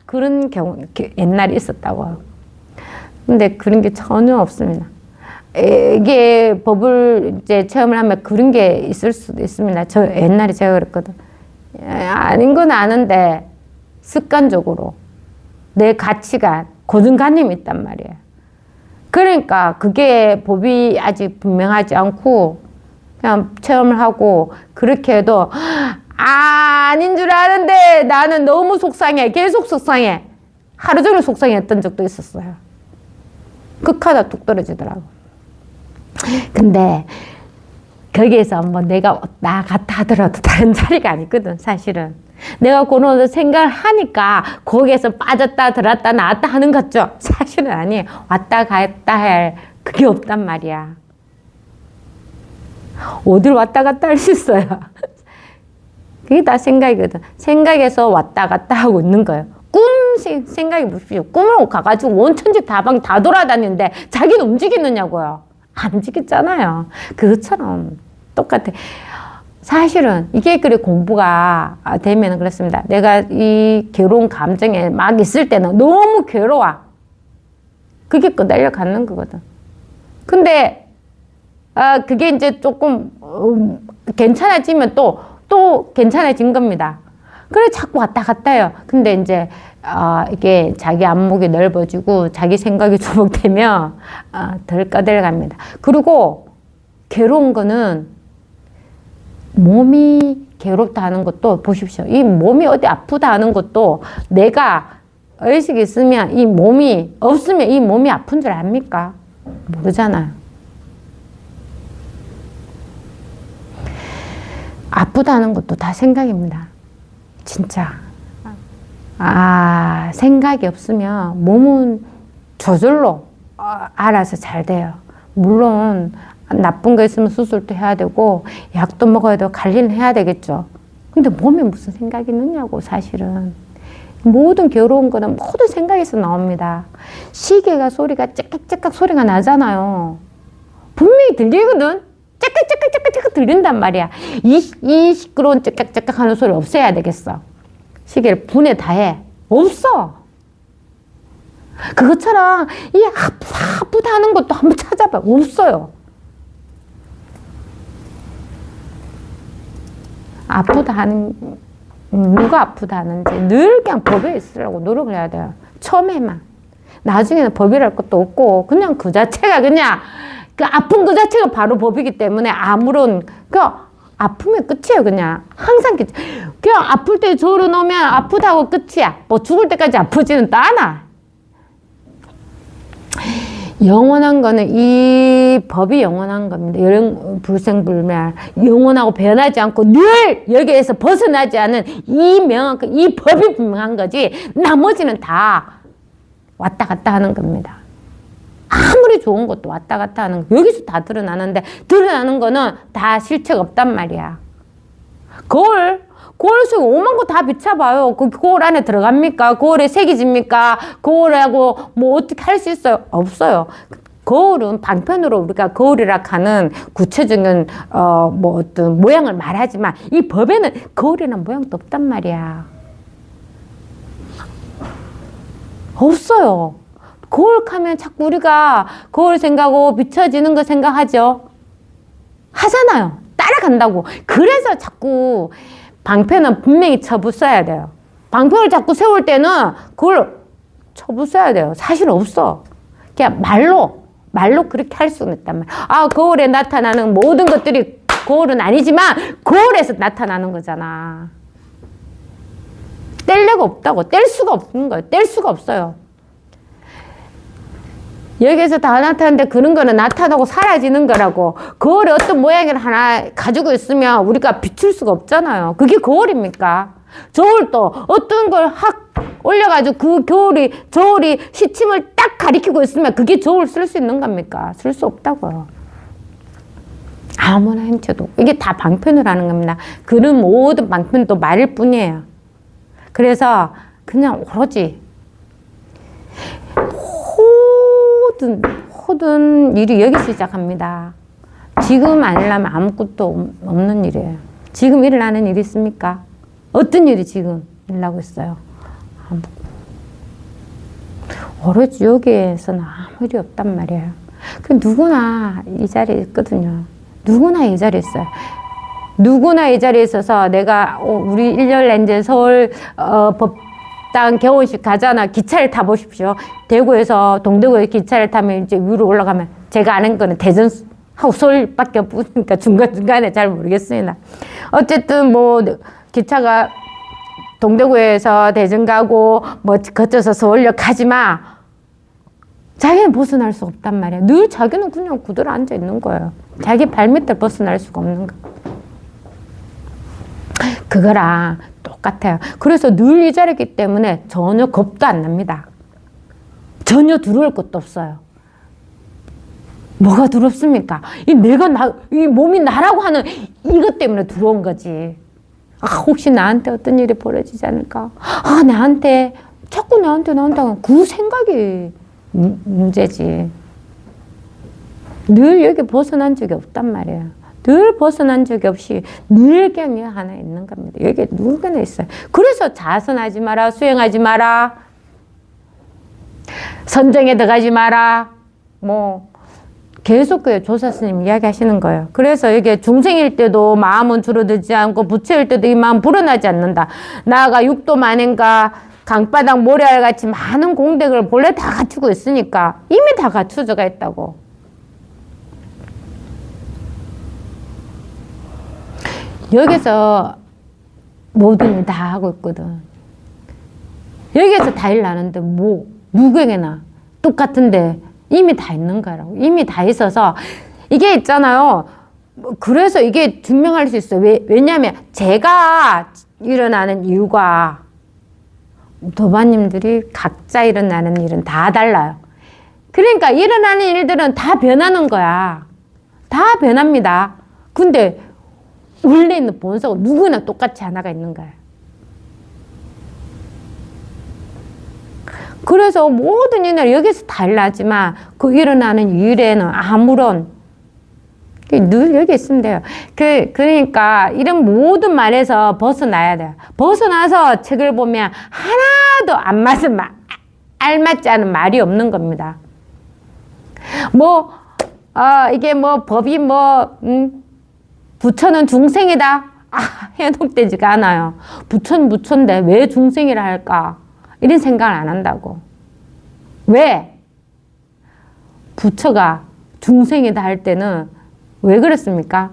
그런 경우 옛날에 있었다고요. 근데 그런 게 전혀 없습니다. 이게 법을 이제 체험을 하면 그런 게 있을 수도 있습니다. 저 옛날에 제가 그랬거든. 아닌 건 아는데 습관적으로 내 가치관, 고정관념이 있단 말이에요. 그러니까 그게 법이 아직 분명하지 않고 그냥 체험을 하고 그렇게 해도 아닌 줄 아는데 나는 너무 속상해. 계속 속상해. 하루 종일 속상했던 적도 있었어요. 극하다 뚝 떨어지더라고. 근데 거기에서 뭐 내가 나 같다 하더라도 다른 자리가 아니거든, 사실은. 내가 그런 생각을 하니까 거기에서 빠졌다 들었다 나왔다 하는 거죠. 사실은 아니에요. 왔다 갔다 할 그게 없단 말이야. 어딜 왔다 갔다 할 수 있어요. 그게 다 생각이거든. 생각에서 왔다 갔다 하고 있는 거예요. 생각해 보십시오. 꿈을 가가지고 원천지 다방 다 돌아다니는데 자기는 움직이느냐고요. 안 움직였잖아요. 그것처럼 똑같아. 사실은 이게 그래 공부가 되면 그렇습니다. 내가 이 괴로운 감정에 막 있을 때는 너무 괴로워. 그게 끄달려 갖는 거거든. 근데 그게 이제 조금 괜찮아지면 또 괜찮아진 겁니다. 그래 자꾸 왔다 갔다 해요. 근데 이제 이게 자기 안목이 넓어지고 자기 생각이 조복되면 덜 꺼들갑니다. 그리고 괴로운 거는 몸이 괴롭다 하는 것도 보십시오. 이 몸이 어디 아프다 하는 것도 내가 의식이 있으면 이 몸이 없으면 이 몸이 아픈 줄 압니까? 모르잖아요. 아프다 하는 것도 다 생각입니다. 진짜. 생각이 없으면 몸은 저절로 알아서 잘 돼요. 물론 나쁜 거 있으면 수술도 해야 되고 약도 먹어야 되고 관리는 해야 되겠죠. 근데 몸에 무슨 생각이 있느냐고 사실은. 모든 괴로운 거는 모든 생각에서 나옵니다. 시계가 소리가 째깍째깍 소리가 나잖아요. 분명히 들리거든. 째깍째깍째깍 들린단 말이야. 이 시끄러운 째깍째깍 하는 소리 없애야 되겠어. 시계를 분해 다 해. 없어. 그것처럼 이 아프다 하는 것도 한번 찾아봐. 없어요. 아프다 하는 누가 아프다 하는지 늘 그냥 법에 있으라고 노력을 해야 돼요. 처음에만. 나중에는 법이랄 것도 없고 그냥 그 자체가 그냥 그 아픈 그 자체가 바로 법이기 때문에 아무런 아프면 끝이에요. 그냥 항상 그냥 아플 때 저러 놓으면 아프다고 끝이야. 뭐 죽을 때까지 아프지는 또 않아. 영원한 거는 이 법이 영원한 겁니다. 불생불멸 영원하고 변하지 않고 늘 여기에서 벗어나지 않은 이 법이 분명한 거지 나머지는 다 왔다 갔다 하는 겁니다. 아무리 좋은 것도 왔다 갔다 하는 거 여기서 다 드러나는데 드러나는 거는 다 실체가 없단 말이야. 거울 속에 오만 거 다 비춰봐요. 그 거울 안에 들어갑니까? 거울에 색이 집니까? 거울하고 뭐 어떻게 할 수 있어요? 없어요. 거울은 방편으로 우리가 거울이라 하는 구체적인 뭐 어떤 모양을 말하지만 이 법에는 거울이라는 모양도 없단 말이야. 없어요. 거울 하면 자꾸 우리가 거울 생각하고 비춰지는 거 생각하죠. 하잖아요. 따라간다고. 그래서 자꾸 방편은 분명히 쳐부숴야 돼요. 방편을 자꾸 세울 때는 그걸 쳐부숴야 돼요. 사실 없어. 그냥 말로 그렇게 할 수는 있단 말이야. 거울에 나타나는 모든 것들이 거울은 아니지만 거울에서 나타나는 거잖아. 뗄 데가 없다고. 뗄 수가 없는 거예요. 뗄 수가 없어요. 여기에서 다 나타나는데 그런 거는 나타나고 사라지는 거라고. 거울에 어떤 모양을 하나 가지고 있으면 우리가 비출 수가 없잖아요. 그게 거울입니까? 저울도 어떤 걸 확 올려가지고 그 저울이 시침을 딱 가리키고 있으면 그게 저울 쓸 수 있는 겁니까? 쓸 수 없다고요. 아무나 행쳐도 이게 다 방편을 하는 겁니다. 그런 모든 방편도 말일 뿐이에요. 그래서 그냥 오로지 모든 일이 여기서 시작합니다. 지금 아니려면 아무것도 없는 일이에요. 지금 일어나는 일이 있습니까? 어떤 일이 지금 일어나고 있어요? 오로지 여기에서는 아무 일이 없단 말이에요. 그 누구나 이 자리에 있거든요. 누구나 이 자리에 있어요. 누구나 이 자리에 있어서 내가 우리 일요일에 이제 서울 법당 개원식 가잖아. 기차를 타보십시오. 대구에서 동대구에 기차를 타면 이제 위로 올라가면 제가 아는 거는 대전 하고 서울밖에 없으니까 중간중간에 잘 모르겠습니다. 어쨌든 뭐 기차가 동대구에서 대전 가고 뭐 거쳐서 서울역 가지 마. 자기는 벗어날 수 없단 말이야. 늘 자기는 그냥 그대로 앉아 있는 거예요. 자기 발밑을 벗어날 수가 없는 거. 그거랑 똑같아요. 그래서 늘 이 자리이기 때문에 전혀 겁도 안 납니다. 전혀 두려울 것도 없어요. 뭐가 두렵습니까? 이 몸이 나라고 하는 이것 때문에 두려운 거지. 혹시 나한테 어떤 일이 벌어지지 않을까? 자꾸 나한테 그 생각이 문제지. 늘 여기 벗어난 적이 없단 말이에요. 늘 벗어난 적이 없이 늘 그냥 하나 있는 겁니다. 여기 누구나 있어요. 그래서 자선하지 마라, 수행하지 마라, 선정에 들어가지 마라, 뭐 계속 그 조사스님 이야기 하시는 거예요. 그래서 이게 중생일 때도 마음은 줄어들지 않고 부처일 때도 이 마음 불어나지 않는다. 나아가 육도 만행과 강바닥 모래알같이 많은 공덕을 본래 다 갖추고 있으니까 이미 다 갖추어가 있다고. 여기서 모든 일 다 하고 있거든. 여기에서 다 일 나는데 뭐 무경에나 똑같은데 이미 다 있는 거라고. 이미 다 있어서 이게 있잖아요. 그래서 이게 증명할 수 있어요. 왜냐하면 제가 일어나는 이유가 도마님들이 각자 일어나는 일은 다 달라요. 그러니까 일어나는 일들은 다 변하는 거야. 다 변합니다. 근데 원래 있는 본성은 누구나 똑같이 하나가 있는 거야. 그래서 모든 일은 여기서 달라지만 그 일어나는 일에는 아무런 늘 여기 있으면 돼요. 그러니까 이런 모든 말에서 벗어나야 돼요. 벗어나서 책을 보면 하나도 안 맞은 알맞지 않은 말이 없는 겁니다. 이게 법이 부처는 중생이다. 해독되지가 않아요. 부처는 부처인데 왜 중생이라 할까? 이런 생각을 안 한다고. 왜? 부처가 중생이다 할 때는 왜 그랬습니까?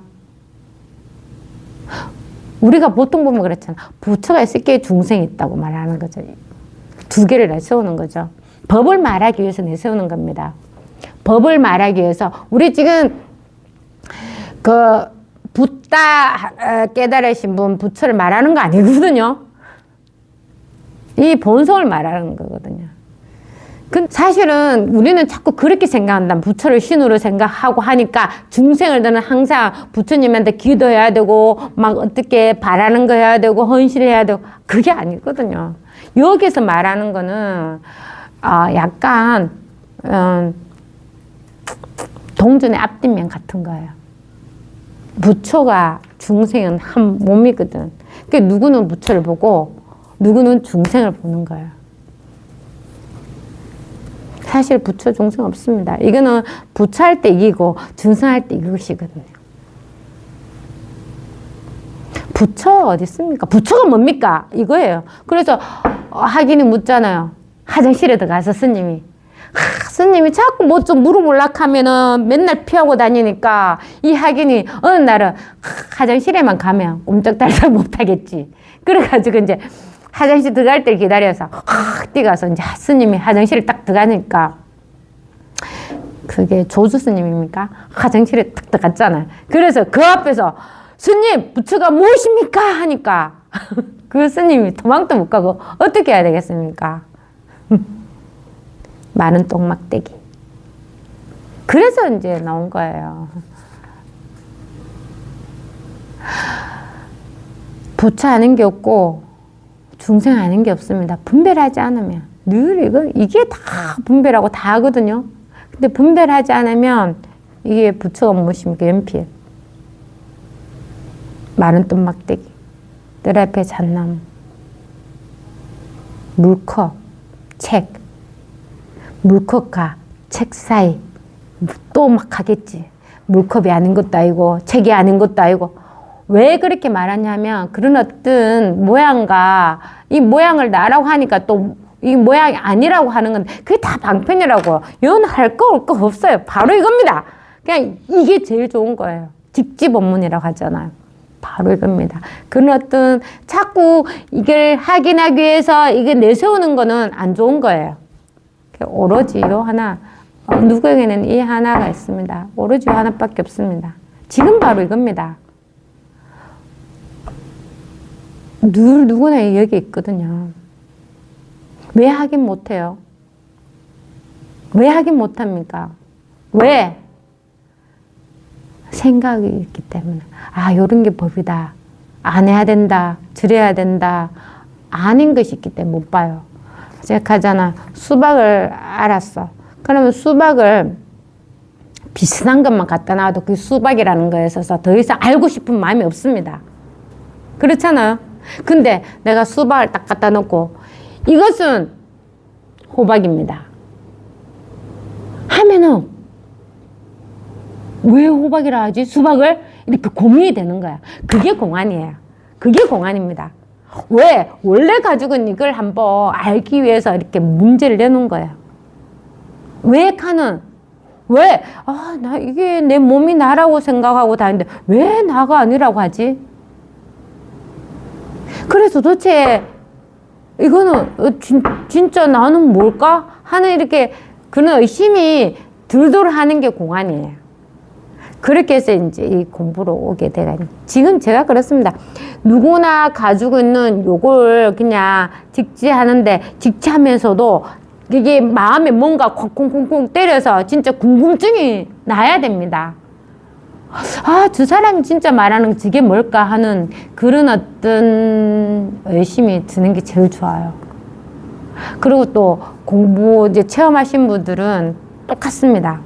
우리가 보통 보면 그렇잖아. 부처가 있을 게 중생이 있다고 말하는 거죠. 두 개를 내세우는 거죠. 법을 말하기 위해서 내세우는 겁니다. 법을 말하기 위해서. 우리 지금 붓다 깨달으신 분 부처를 말하는 거 아니거든요. 이 본성을 말하는 거거든요. 사실은 우리는 자꾸 그렇게 생각한다. 부처를 신으로 생각하고 하니까 중생들은 항상 부처님한테 기도해야 되고 막 어떻게 바라는 거 해야 되고 헌신해야 되고 그게 아니거든요. 여기서 말하는 거는 약간 동전의 앞뒷면 같은 거예요. 부처가 중생은 한 몸이거든. 그러니까 누구는 부처를 보고 누구는 중생을 보는 거예요. 사실 부처 중생 없습니다. 이거는 부처할 때 이기고 중생할 때 이것이거든요. 부처 어디 있습니까? 부처가 뭡니까? 이거예요. 그래서 학인이 묻잖아요. 화장실에 들어가서 스님이. 스님이 자꾸 뭐 좀 물어보려고 하면은 맨날 피하고 다니니까 이 학인이 어느 날은 화장실에만 가면 옴짝달싹 못하겠지. 그래가지고 이제 화장실 들어갈 때 기다려서 뛰어가서 이제 스님이 화장실에 딱 들어가니까 그게 조주 스님입니까? 화장실에 딱 들어갔잖아요. 그래서 그 앞에서 스님 부처가 무엇입니까? 하니까 그 스님이 도망도 못 가고 어떻게 해야 되겠습니까? 많은 똥막대기. 그래서 이제 나온 거예요. 부처하는 게 없고 중생하는 게 없습니다. 분별하지 않으면 늘 이게 다 분별하고 다 하거든요. 근데 분별하지 않으면 이게 부처가 무엇입니까? 연필, 마른 똠 막대기, 뜰 앞에 잣나무, 물컵, 책, 물컵과 책 사이 또 막 하겠지. 물컵이 아닌 것도 아니고 책이 아닌 것도 아니고. 왜 그렇게 말하냐면 그런 어떤 모양과 이 모양을 나라고 하니까 또 이 모양이 아니라고 하는 건데 그게 다 방편이라고. 이건 할 거 올 거 없어요. 바로 이겁니다. 그냥 이게 제일 좋은 거예요. 직지법문이라고 하잖아요. 바로 이겁니다. 그런 어떤 자꾸 이걸 확인하기 위해서 이게 내세우는 거는 안 좋은 거예요. 오로지 요 하나, 누구에게는 이 하나가 있습니다. 오로지 요 하나밖에 없습니다. 지금 바로 이겁니다. 늘 누구나 여기 있거든요. 왜 하긴 못해요? 왜 하긴 못합니까? 왜? 생각이 있기 때문에. 아, 요런 게 법이다. 안 해야 된다. 저래야 된다. 아닌 것이 있기 때문에 못 봐요. 제가 하잖아. 수박을 알았어. 그러면 수박을 비슷한 것만 갖다 놔도 그 수박이라는 거에 있어서 더 이상 알고 싶은 마음이 없습니다. 그렇잖아요. 근데 내가 수박을 딱 갖다 놓고 이것은 호박입니다 하면은 왜 호박이라 하지? 수박을? 이렇게 고민이 되는 거야. 그게 공안이에요. 그게 공안입니다. 왜? 원래 가지고는 이걸 한번 알기 위해서 이렇게 문제를 내놓은 거예요. 왜 카는? 왜? 아, 나 이게 내 몸이 나라고 생각하고 다니는데 왜 나가 아니라고 하지? 그래서 도대체 이거는 진짜 나는 뭘까? 하는 이렇게 그런 의심이 들들 하는 게 공안이에요. 그렇게 해서 이제 이 공부로 오게 돼가 지금 제가 그렇습니다. 누구나 가지고 있는 요걸 그냥 직지하는데 직지하면서도 이게 마음에 뭔가 콩콩콩콩 때려서 진짜 궁금증이 나야 됩니다. 아, 저 사람이 진짜 말하는 저게 뭘까 하는 그런 어떤 의심이 드는 게 제일 좋아요. 그리고 또 공부 이제 체험하신 분들은 똑같습니다.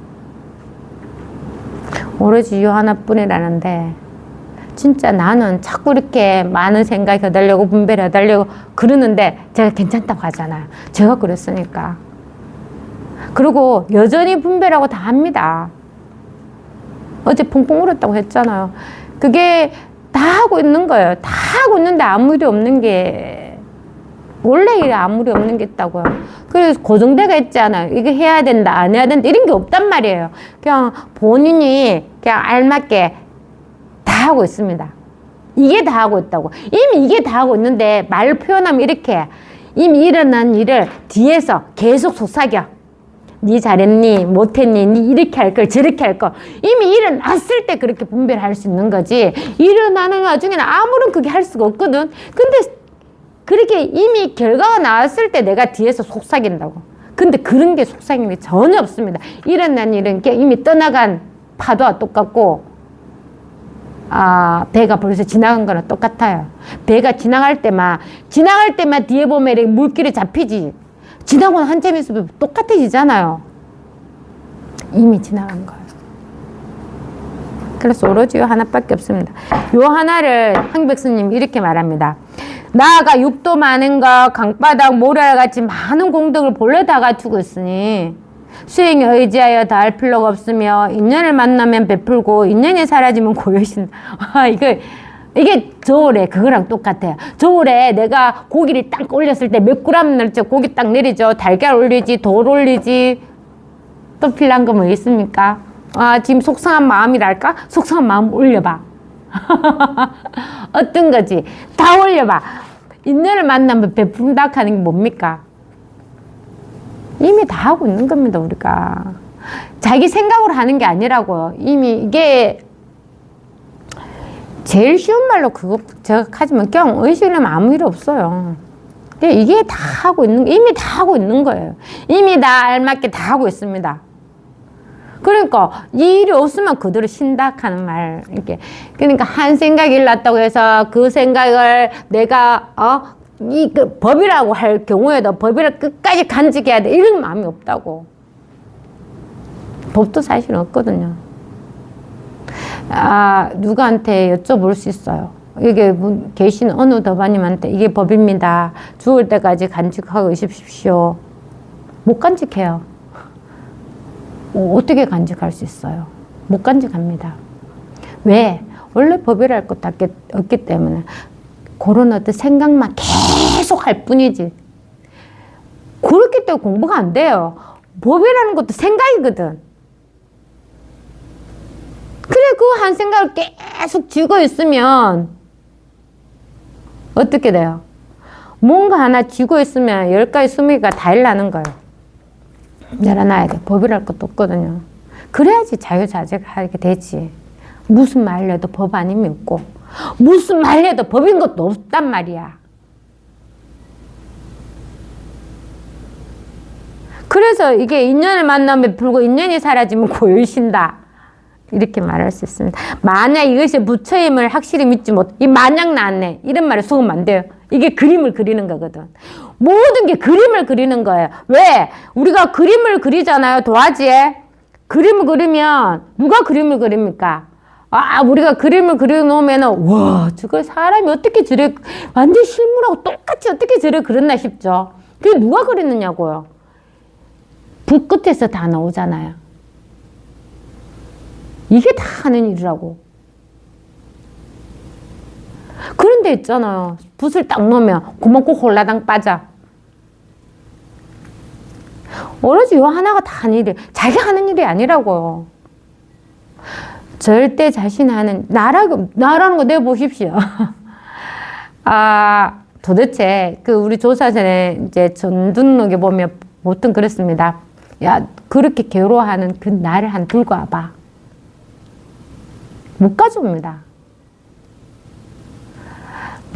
오로지 이 하나뿐이라는데 진짜 나는 자꾸 이렇게 많은 생각 해달라고 분별해달라고 그러는데 제가 괜찮다고 하잖아요. 제가 그랬으니까. 그리고 여전히 분별하고 다 합니다. 어제 펑펑 울었다고 했잖아요. 그게 다 하고 있는 거예요. 다 하고 있는데 아무 일이 없는 게 원래 일에 아무 일이 없는 게 있다고요. 그래서 고정대가 있잖아요. 이거 해야 된다, 안 해야 된다 이런 게 없단 말이에요. 그냥 본인이 그냥 알맞게 다 하고 있습니다. 이게 다 하고 있다고. 이미 이게 다 하고 있는데 말 표현하면 이렇게 이미 일어난 일을 뒤에서 계속 속삭여. 니 잘했니? 못했니? 니 이렇게 할 걸, 저렇게 할 걸. 이미 일어났을 때 그렇게 분별할 수 있는 거지. 일어나는 와중에는 아무런 그게 할 수가 없거든. 근데 그렇게 이미 결과가 나왔을 때 내가 뒤에서 속삭인다고. 근데 그런 게 속삭임이 전혀 없습니다. 일어난 일은 이미 떠나간 파도와 똑같고, 아, 배가 벌써 지나간 거랑 똑같아요. 배가 지나갈 때만 뒤에 보면 이렇게 물길이 잡히지. 지나고 한참 있으면 똑같아지잖아요. 이미 지나간 거예요. 그래서 오로지 요 하나밖에 없습니다. 요 하나를 황백스님이 이렇게 말합니다. 나아가 육도 많은 것, 강바닥, 모래같이 많은 공덕을 본래 다 갖추고 있으니 수행에 의지하여 다 할 필요가 없으며 인연을 만나면 베풀고 인연이 사라지면 고요신다. 이게 저울에 그거랑 똑같아요. 저울에 내가 고기를 딱 올렸을 때 몇 그램 넣죠? 고기 딱 내리죠. 달걀 올리지, 돌 올리지. 또 필요한 거 뭐 있습니까? 아, 지금 속상한 마음이랄까? 속상한 마음 올려봐. 어떤 거지? 다 올려봐. 인연을 만나면 베푼다 하는 게 뭡니까? 이미 다 하고 있는 겁니다, 우리가. 자기 생각으로 하는 게 아니라고요. 이미 이게 제일 쉬운 말로 그거 제가 하지만 그냥 의식하면 아무 일 없어요. 이게 다 하고 있는, 이미 다 하고 있는 거예요. 이미 다 알맞게 다 하고 있습니다. 그러니까 이 일이 없으면 그대로 쉰다 하는 말. 이렇게. 그러니까 한 생각이 일어났다고 해서 그 생각을 내가 그 법이라고 할 경우에도 법이를 끝까지 간직해야 돼. 이런 마음이 없다고. 법도 사실은 없거든요. 누구한테 여쭤볼 수 있어요. 이게 계신 어느 도반님한테 이게 법입니다. 죽을 때까지 간직하고 있으십시오. 못 간직해요. 어떻게 간직할 수 있어요? 못 간직합니다. 왜? 원래 법이랄 것도 없기 때문에 그런 어떤 생각만 계속 할 뿐이지. 그렇기 때문에 공부가 안 돼요. 법이라는 것도 생각이거든. 그래, 그 한 생각을 계속 쥐고 있으면 어떻게 돼요? 뭔가 하나 쥐고 있으면 10가지 20개가 다 일어나는 거예요. 내려놔야 돼. 법이랄 것도 없거든요. 그래야지 자유자재하게 되지. 무슨 말려도 법 아님이 없고 무슨 말려도 법인 것도 없단 말이야. 그래서 이게 인연을 만나면 불고 인연이 사라지면 고요히 쉰다. 이렇게 말할 수 있습니다. 만약 이것이 부처임을 확실히 믿지 못, 이 만약 나왔네. 이런 말을 속으면 안 돼요. 이게 그림을 그리는 거거든. 모든 게 그림을 그리는 거예요. 왜? 우리가 그림을 그리잖아요. 도화지에. 그림을 그리면 누가 그림을 그립니까? 우리가 그림을 그려놓으면은 와, 저걸 사람이 어떻게 저래 완전 실물하고 똑같이 어떻게 저래 그렸나 싶죠. 그게 누가 그리느냐고요. 불 끝에서 다 나오잖아요. 이게 다 하는 일이라고. 그런데 있잖아요. 붓을 딱 놓으면 구멍 꼭 홀라당 빠져. 오로지 요 하나가 다 하는 일이, 자기가 하는 일이 아니라고요. 절대 자신이 하는, 나라는 거 내보십시오. 도대체, 우리 조사전에 이제 전등록에 보면 보통 그렇습니다. 야, 그렇게 괴로워하는 그 나를 한 들고 와봐. 못 가져옵니다.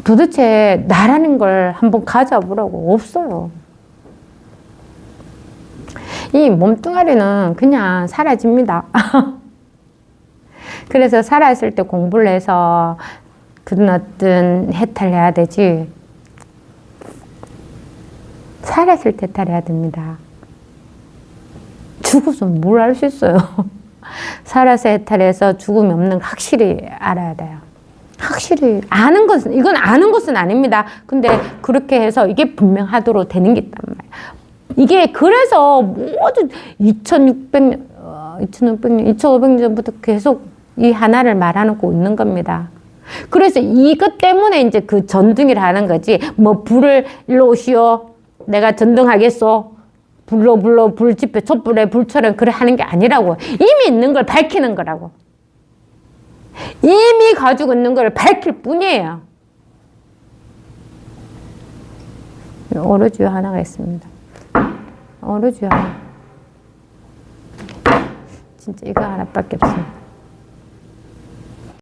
도대체 나라는 걸 한번 가져보라고. 없어요. 이 몸뚱아리는 그냥 사라집니다. 그래서 살아있을 때 공부를 해서 그런 어떤 해탈을 해야 되지. 살아있을 때 해탈해야 됩니다. 죽어서 뭘 알 수 있어요. 살아서 해탈해서 죽음이 없는 거 확실히 알아야 돼요. 확실히 아는 것은, 이건 아는 것은 아닙니다. 근데 그렇게 해서 이게 분명하도록 되는 게 있단 말이에요. 이게 그래서 모든 2600년, 2500년 전부터 계속 이 하나를 말해놓고 있는 겁니다. 그래서 이것 때문에 이제 그 전등이라 하는 거지. 뭐 불을 일로 오시오. 내가 전등하겠소. 불로 불 지펴 촛불에 불처럼 그래 하는 게 아니라고. 이미 있는 걸 밝히는 거라고. 이미 가지고 있는 걸 밝힐 뿐이에요. 오로지 하나가 있습니다. 오로지 하나. 진짜 이거 하나밖에 없습니다.